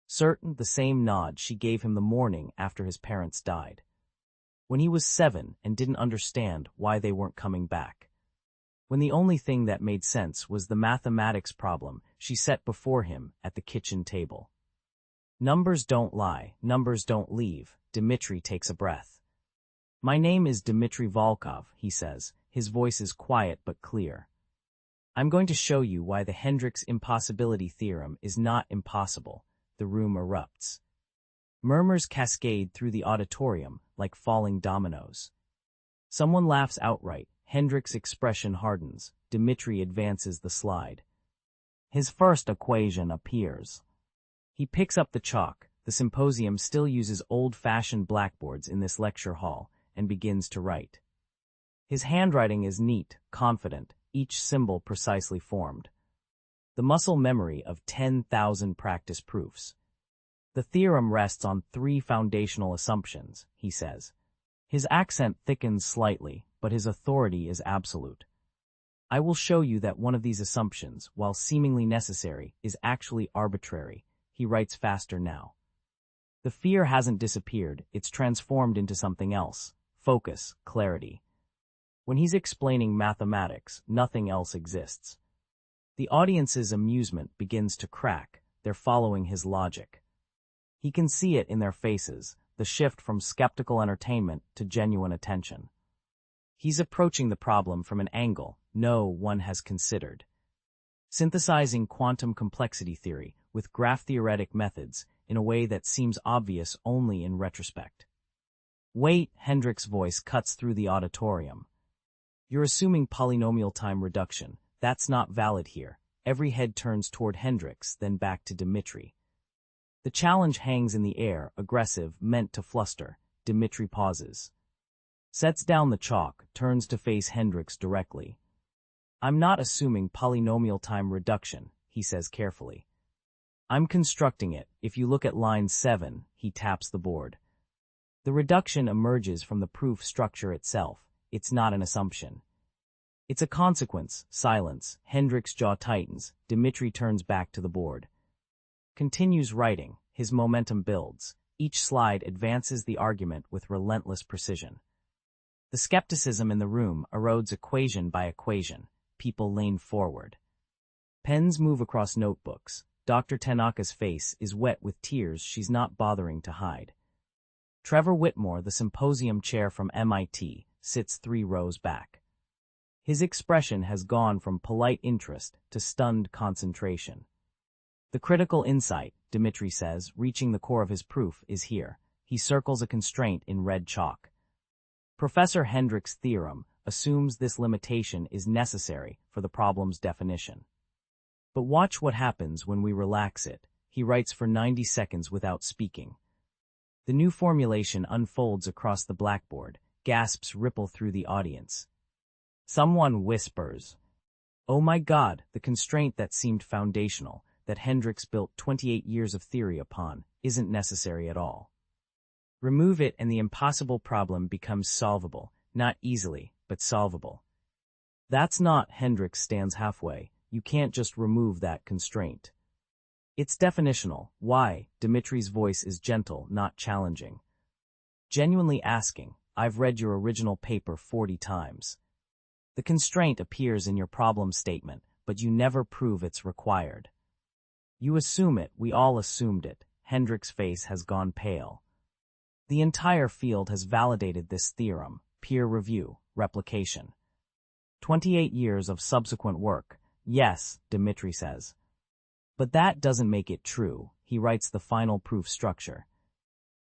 Certain, the same nod she gave him the morning after his parents died. When he was 7 and didn't understand why they weren't coming back. When the only thing that made sense was the mathematics problem she set before him at the kitchen table. Numbers don't lie, numbers don't leave. Dimitri takes a breath. My name is Dimitri Volkov, he says. His voice is quiet but clear. I'm going to show you why the Hendricks Impossibility Theorem is not impossible. The room erupts. Murmurs cascade through the auditorium like falling dominoes. Someone laughs outright. Hendricks' expression hardens. Dimitri advances the slide. His first equation appears. He picks up the chalk. The symposium still uses old-fashioned blackboards in this lecture hall, and begins to write. His handwriting is neat, confident, each symbol precisely formed. The muscle memory of 10,000 practice proofs. The theorem rests on 3 foundational assumptions, he says. His accent thickens slightly, but his authority is absolute. I will show you that one of these assumptions, while seemingly necessary, is actually arbitrary. He writes faster now. The fear hasn't disappeared, it's transformed into something else. Focus, clarity. When he's explaining mathematics, nothing else exists. The audience's amusement begins to crack. They're following his logic. He can see it in their faces, the shift from skeptical entertainment to genuine attention. He's approaching the problem from an angle no one has considered. Synthesizing quantum complexity theory with graph-theoretic methods in a way that seems obvious only in retrospect. Wait, Hendricks' voice cuts through the auditorium. You're assuming polynomial time reduction. That's not valid here. Every head turns toward Hendricks, then back to Dimitri. The challenge hangs in the air, aggressive, meant to fluster. Dimitri pauses. Sets down the chalk, turns to face Hendricks directly. I'm not assuming polynomial time reduction, he says carefully. I'm constructing it. If you look at line 7, he taps the board. The reduction emerges from the proof structure itself. It's not an assumption. It's a consequence. Silence. Hendricks' jaw tightens. Dimitri turns back to the board. Continues writing. His momentum builds. Each slide advances the argument with relentless precision. The skepticism in the room erodes equation by equation. People lean forward. Pens move across notebooks. Dr. Tanaka's face is wet with tears she's not bothering to hide. Trevor Whitmore, the symposium chair from MIT, sits 3 rows back. His expression has gone from polite interest to stunned concentration. The critical insight, Dimitri says, reaching the core of his proof, is here. He circles a constraint in red chalk. Professor Hendricks' theorem assumes this limitation is necessary for the problem's definition. But watch what happens when we relax it. He writes for 90 seconds without speaking. The new formulation unfolds across the blackboard. Gasps ripple through the audience. Someone whispers, "Oh my God," the constraint that seemed foundational, that Hendricks built 28 years of theory upon, isn't necessary at all. Remove it and the impossible problem becomes solvable, not easily, but solvable. That's not. Hendricks stands halfway. You can't just remove that constraint. It's definitional. Why? Dimitri's voice is gentle, not challenging. Genuinely asking, I've read your original paper 40 times. The constraint appears in your problem statement, but you never prove it's required. You assume it. We all assumed it. Hendricks' face has gone pale. The entire field has validated this theorem. Peer review, replication. 28 years of subsequent work. Yes, Dimitri says. But that doesn't make it true. He writes the final proof structure.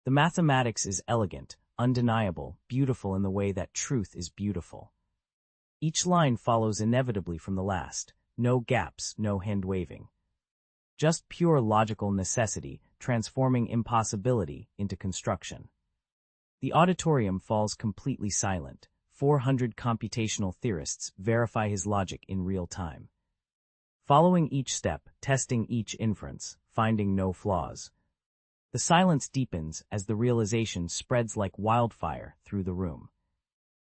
The mathematics is elegant, undeniable, beautiful in the way that truth is beautiful. Each line follows inevitably from the last. No gaps, no hand-waving. Just pure logical necessity, transforming impossibility into construction. The auditorium falls completely silent. 400 computational theorists verify his logic in real time. Following each step, testing each inference, finding no flaws. The silence deepens as the realization spreads like wildfire through the room.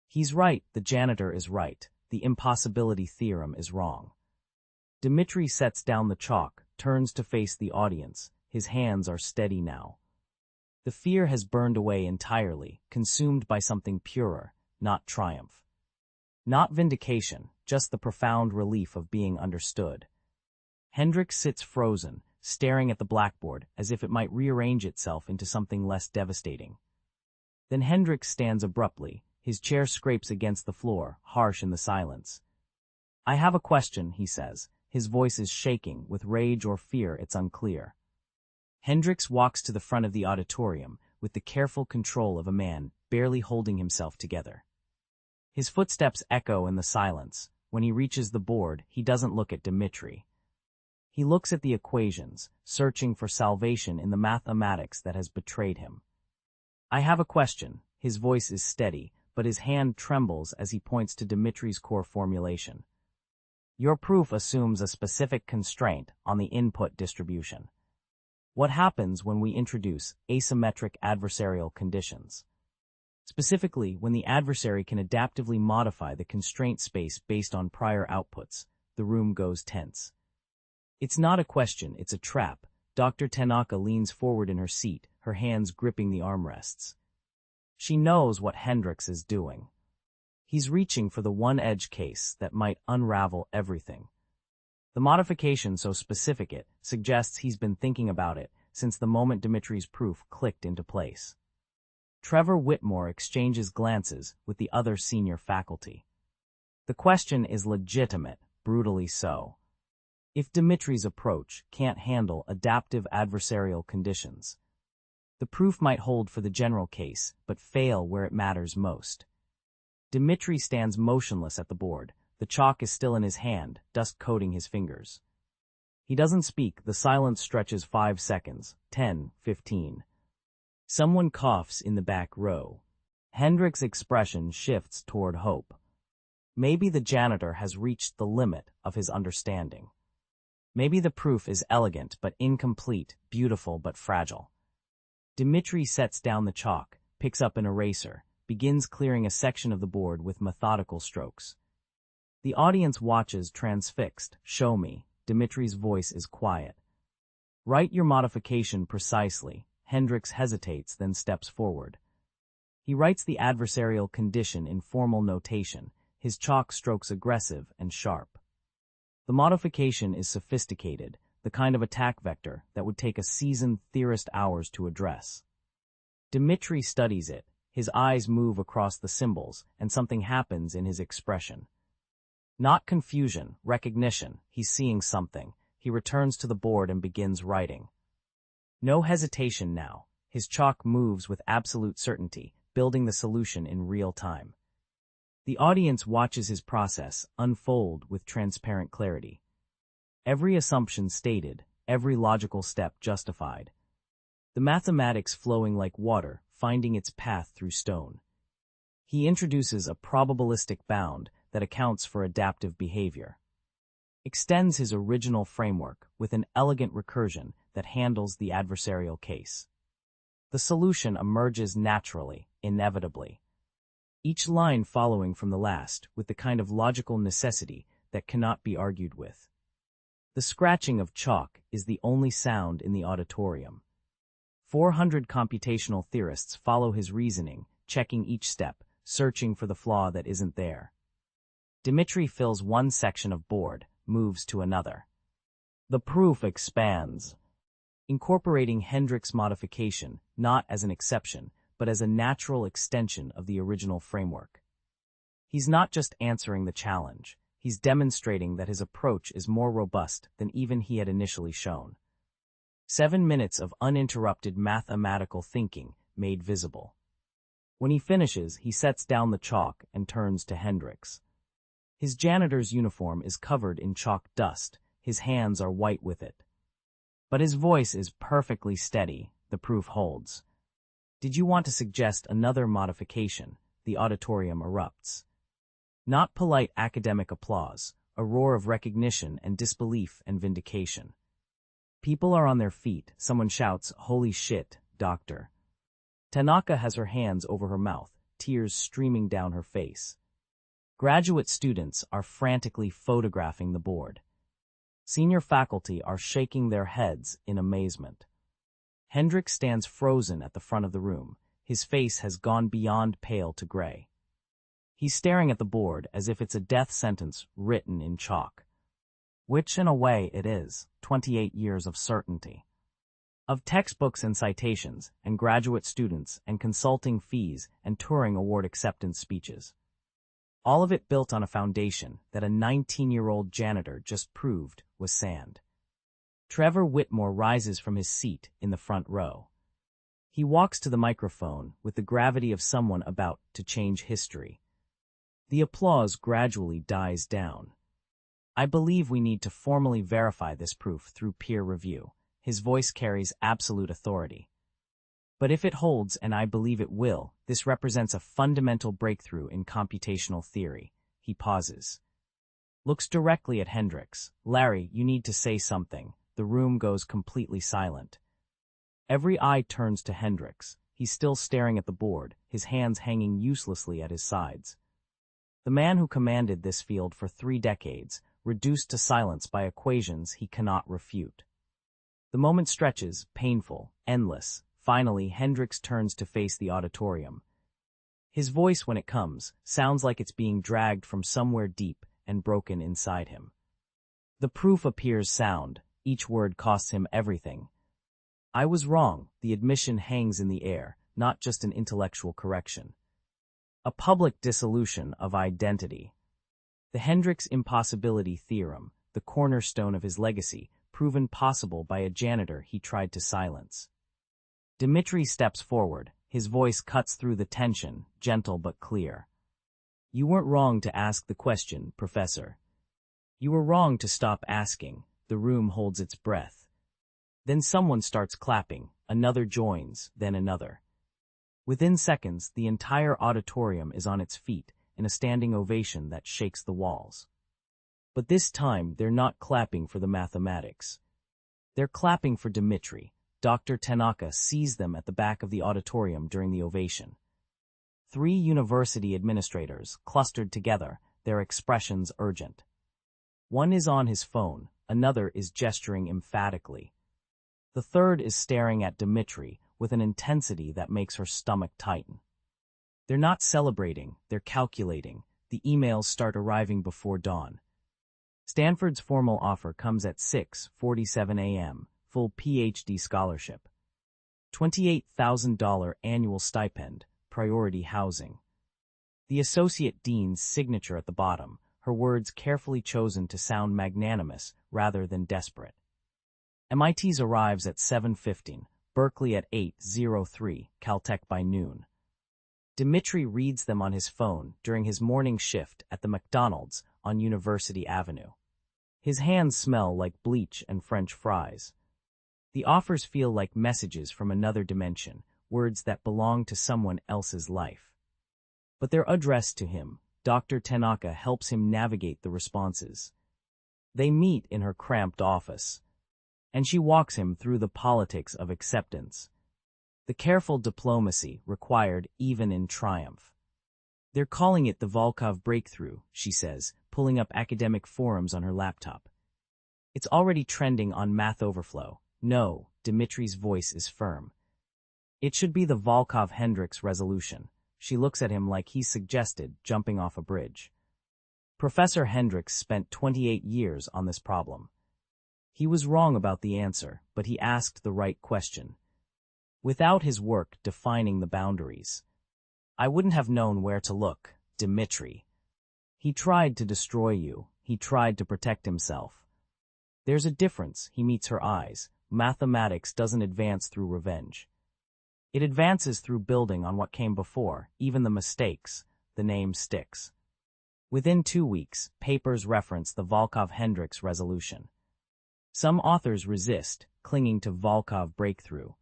He's right, the janitor is right, the impossibility theorem is wrong. Dimitri sets down the chalk, turns to face the audience. His hands are steady now. The fear has burned away entirely, consumed by something purer, not triumph. Not vindication, just the profound relief of being understood. Hendricks sits frozen, staring at the blackboard as if it might rearrange itself into something less devastating. Then Hendricks stands abruptly. His chair scrapes against the floor, harsh in the silence. I have a question, he says. His voice is shaking, with rage or fear, it's unclear. Hendricks walks to the front of the auditorium, with the careful control of a man barely holding himself together. His footsteps echo in the silence. When he reaches the board, he doesn't look at Dimitri. He looks at the equations, searching for salvation in the mathematics that has betrayed him. I have a question. His voice is steady, but his hand trembles as he points to Dimitri's core formulation. Your proof assumes a specific constraint on the input distribution. What happens when we introduce asymmetric adversarial conditions? Specifically, when the adversary can adaptively modify the constraint space based on prior outputs, the room goes tense. It's not a question, it's a trap. Dr. Tanaka leans forward in her seat, her hands gripping the armrests. She knows what Hendricks is doing. He's reaching for the one edge case that might unravel everything. The modification, so specific it, suggests he's been thinking about it since the moment Dimitri's proof clicked into place. Trevor Whitmore exchanges glances with the other senior faculty. The question is legitimate, brutally so. if Dimitri's approach can't handle adaptive adversarial conditions. The proof might hold for the general case, but fail where it matters most. Dimitri stands motionless at the board. The chalk is still in his hand, dust coating his fingers. He doesn't speak. The silence stretches 5 seconds, 10, 15. Someone coughs in the back row. Hendricks' expression shifts toward hope. Maybe the janitor has reached the limit of his understanding. Maybe the proof is elegant but incomplete, beautiful but fragile. Dimitri sets down the chalk, picks up an eraser, begins clearing a section of the board with methodical strokes. The audience watches transfixed. Show me. Dimitri's voice is quiet. Write your modification precisely. Hendricks hesitates, then steps forward. He writes the adversarial condition in formal notation, his chalk strokes aggressive and sharp. The modification is sophisticated, the kind of attack vector that would take a seasoned theorist hours to address. Dimitri studies it, his eyes move across the symbols, and something happens in his expression. Not confusion, recognition. He's seeing something. He returns to the board and begins writing. No hesitation now. His chalk moves with absolute certainty, building the solution in real time. The audience watches his process unfold with transparent clarity. Every assumption stated, every logical step justified. The mathematics flowing like water, finding its path through stone. He introduces a probabilistic bound that accounts for adaptive behavior. Extends his original framework with an elegant recursion that handles the adversarial case. The solution emerges naturally, inevitably. Each line following from the last with the kind of logical necessity that cannot be argued with. The scratching of chalk is the only sound in the auditorium. 400 computational theorists follow his reasoning, checking each step, searching for the flaw that isn't there. Dimitri fills one section of board, moves to another. The proof expands, incorporating Hendricks' modification not as an exception, but as a natural extension of the original framework. He's not just answering the challenge, he's demonstrating that his approach is more robust than even he had initially shown. 7 minutes of uninterrupted mathematical thinking made visible. When he finishes, he sets down the chalk and turns to Hendricks. His janitor's uniform is covered in chalk dust, his hands are white with it. But his voice is perfectly steady, the proof holds. Did you want to suggest another modification? The auditorium erupts. Not polite academic applause, a roar of recognition and disbelief and vindication. People are on their feet, someone shouts, "Holy shit, doctor." Tanaka has her hands over her mouth, tears streaming down her face. Graduate students are frantically photographing the board. Senior faculty are shaking their heads in amazement. Hendricks stands frozen at the front of the room. His face has gone beyond pale to gray. He's staring at the board as if it's a death sentence written in chalk. Which, in a way, it is, 28 years of certainty. Of textbooks and citations, and graduate students, and consulting fees, and Turing Award acceptance speeches. All of it built on a foundation that a 19-year-old janitor just proved was sand. Trevor Whitmore rises from his seat in the front row. He walks to the microphone with the gravity of someone about to change history. The applause gradually dies down. I believe we need to formally verify this proof through peer review. His voice carries absolute authority. But if it holds, and I believe it will, this represents a fundamental breakthrough in computational theory. He pauses. Looks directly at Hendricks. Larry, you need to say something. The room goes completely silent. Every eye turns to Hendricks. He's still staring at the board, his hands hanging uselessly at his sides. The man who commanded this field for 3 decades, reduced to silence by equations he cannot refute. The moment stretches, painful, endless. Finally, Hendricks turns to face the auditorium. His voice, when it comes, sounds like it's being dragged from somewhere deep and broken inside him. The proof appears sound. Each word costs him everything. I was wrong. The admission hangs in the air, not just an intellectual correction. A public dissolution of identity. The Hendricks Impossibility Theorem, the cornerstone of his legacy, proven possible by a janitor he tried to silence. Dimitri steps forward, his voice cuts through the tension, gentle but clear. You weren't wrong to ask the question, Professor. You were wrong to stop asking. The room holds its breath. Then someone starts clapping, another joins, then another. Within seconds, the entire auditorium is on its feet, in a standing ovation that shakes the walls. But this time, they're not clapping for the mathematics. They're clapping for Dimitri. Dr. Tanaka sees them at the back of the auditorium during the ovation. 3 university administrators, clustered together, their expressions urgent. One is on his phone, another is gesturing emphatically. The third is staring at Dimitri with an intensity that makes her stomach tighten. They're not celebrating, they're calculating. The emails start arriving before dawn. Stanford's formal offer comes at 6:47 a.m., full PhD scholarship. $28,000 annual stipend, priority housing. The associate dean's signature at the bottom, her words carefully chosen to sound magnanimous rather than desperate. MIT's arrives at 7:15, Berkeley at 8:03, Caltech by noon. Dimitri reads them on his phone during his morning shift at the McDonald's on University Avenue. His hands smell like bleach and French fries. The offers feel like messages from another dimension, words that belong to someone else's life. But they're addressed to him. Dr. Tanaka helps him navigate the responses. They meet in her cramped office, and she walks him through the politics of acceptance, the careful diplomacy required even in triumph. They're calling it the Volkov breakthrough, she says, pulling up academic forums on her laptop. It's already trending on Math Overflow. No, Dimitri's voice is firm. It should be the Volkov-Hendricks resolution. She looks at him like he's suggested, jumping off a bridge. Professor Hendricks spent 28 years on this problem. He was wrong about the answer, but he asked the right question. Without his work defining the boundaries, I wouldn't have known where to look, Dimitri. He tried to destroy you. He tried to protect himself. There's a difference, he meets her eyes. Mathematics doesn't advance through revenge. It advances through building on what came before, even the mistakes. The name sticks. Within 2 weeks, papers reference the Volkov-Hendricks resolution. Some authors resist, clinging to Volkov breakthrough.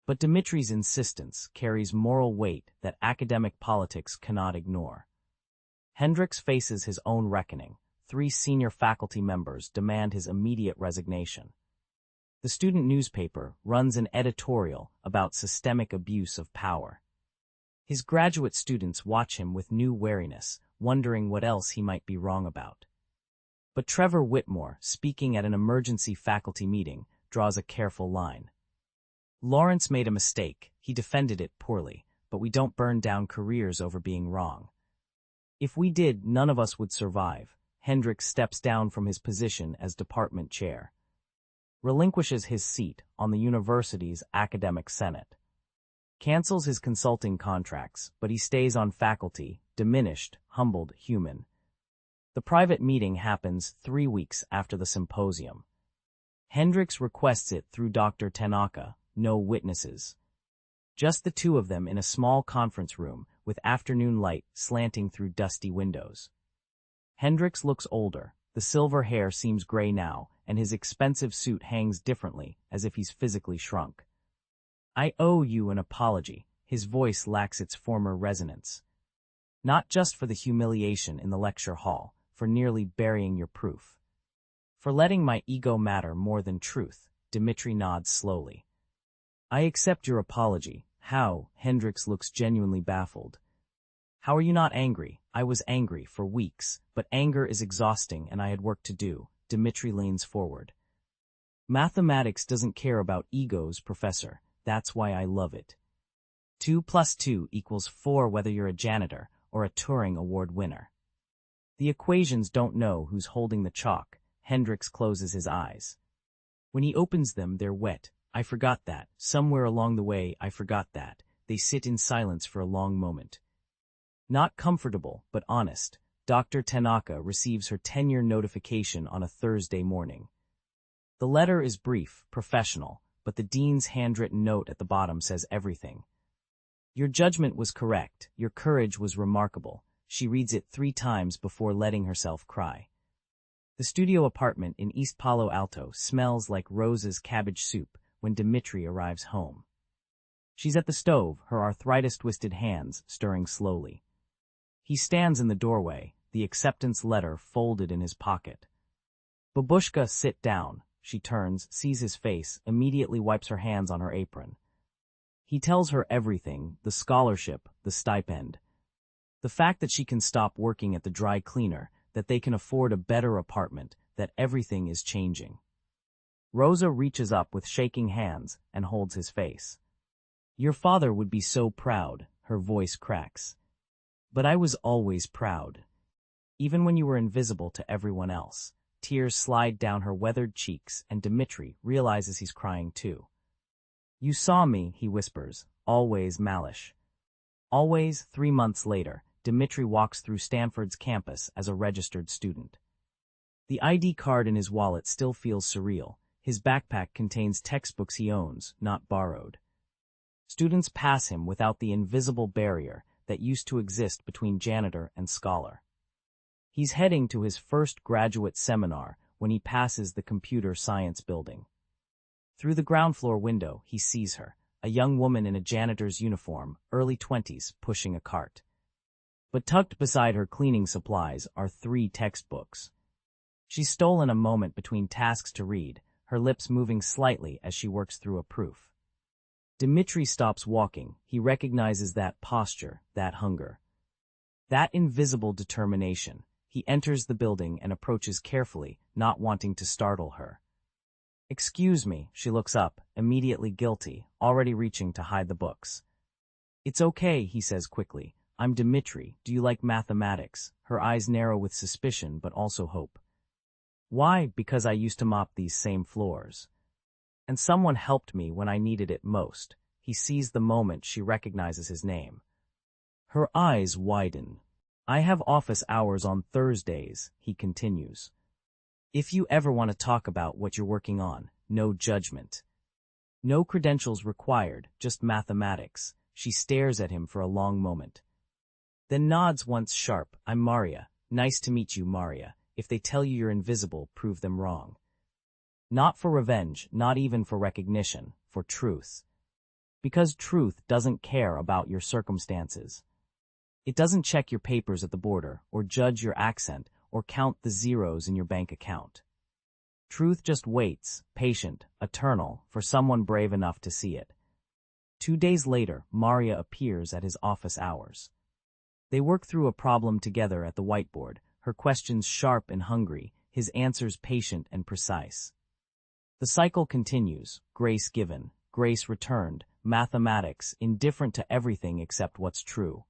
But Dimitri's insistence carries moral weight that academic politics cannot ignore. Hendricks faces his own reckoning. 3 senior faculty members demand his immediate resignation. The student newspaper runs an editorial about systemic abuse of power. His graduate students watch him with new wariness, wondering what else he might be wrong about. But Trevor Whitmore, speaking at an emergency faculty meeting, draws a careful line. Lawrence made a mistake. He defended it poorly, but we don't burn down careers over being wrong. If we did, none of us would survive. Hendricks steps down from his position as department chair, relinquishes his seat on the university's academic senate, cancels his consulting contracts, but he stays on faculty, diminished, humbled, human. The private meeting happens 3 weeks after the symposium. Hendricks requests it through Dr. Tanaka, no witnesses. Just the 2 of them in a small conference room with afternoon light slanting through dusty windows. Hendricks looks older. The silver hair seems gray now, and his expensive suit hangs differently, as if he's physically shrunk. I owe you an apology. His voice lacks its former resonance. Not just for the humiliation in the lecture hall, for nearly burying your proof. For letting my ego matter more than truth. Dimitri nods slowly. I accept your apology. How? Hendricks looks genuinely baffled. How are you not angry? I was angry for weeks, but anger is exhausting and I had work to do. Dimitri leans forward. Mathematics doesn't care about egos, Professor. That's why I love it. 2 + 2 = 4 whether you're a janitor or a Turing Award winner. The equations don't know who's holding the chalk. Hendricks closes his eyes. When he opens them, they're wet. I forgot that. Somewhere along the way, I forgot that. They sit in silence for a long moment. Not comfortable, but honest. Dr. Tanaka receives her tenure notification on a Thursday morning. The letter is brief, professional, but the dean's handwritten note at the bottom says everything. Your judgment was correct. Your courage was remarkable. She reads it 3 times before letting herself cry. The studio apartment in East Palo Alto smells like Rose's cabbage soup when Dimitri arrives home. She's at the stove, her arthritis-twisted hands stirring slowly. He stands in the doorway, the acceptance letter folded in his pocket. Babushka, sit down. She turns, sees his face, immediately wipes her hands on her apron. He tells her everything, the scholarship, the stipend. The fact that she can stop working at the dry cleaner, that they can afford a better apartment, that everything is changing. Rosa reaches up with shaking hands and holds his face. Your father would be so proud, her voice cracks. But I was always proud. Even when you were invisible to everyone else. Tears slide down her weathered cheeks and Dimitri realizes he's crying too. You saw me, he whispers, always Malish. Always, 3 months later, Dimitri walks through Stanford's campus as a registered student. The ID card in his wallet still feels surreal. His backpack contains textbooks he owns, not borrowed. Students pass him without the invisible barrier that used to exist between janitor and scholar. He's heading to his first graduate seminar when he passes the computer science building. Through the ground floor window, he sees her, a young woman in a janitor's uniform, early 20s, pushing a cart. But tucked beside her cleaning supplies are 3 textbooks. She's stolen a moment between tasks to read, her lips moving slightly as she works through a proof. Dimitri stops walking. He recognizes that posture, that hunger. That invisible determination. He enters the building and approaches carefully, not wanting to startle her. Excuse me, she looks up, immediately guilty, already reaching to hide the books. It's okay, he says quickly. I'm Dimitri. Do you like mathematics? Her eyes narrow with suspicion, but also hope. Why? Because I used to mop these same floors. And someone helped me when I needed it most. He sees the moment she recognizes his name. Her eyes widen. I have office hours on Thursdays, he continues. If you ever want to talk about what you're working on, no judgment. No credentials required, just mathematics. She stares at him for a long moment. Then nods once sharp. I'm Maria. Nice to meet you, Maria. If they tell you you're invisible, prove them wrong. Not for revenge, not even for recognition, for truth. Because truth doesn't care about your circumstances. It doesn't check your papers at the border, or judge your accent, or count the zeros in your bank account. Truth just waits, patient, eternal, for someone brave enough to see it. 2 days later, Maria appears at his office hours. They work through a problem together at the whiteboard, her questions sharp and hungry, his answers patient and precise. The cycle continues, grace given, grace returned, mathematics, indifferent to everything except what's true.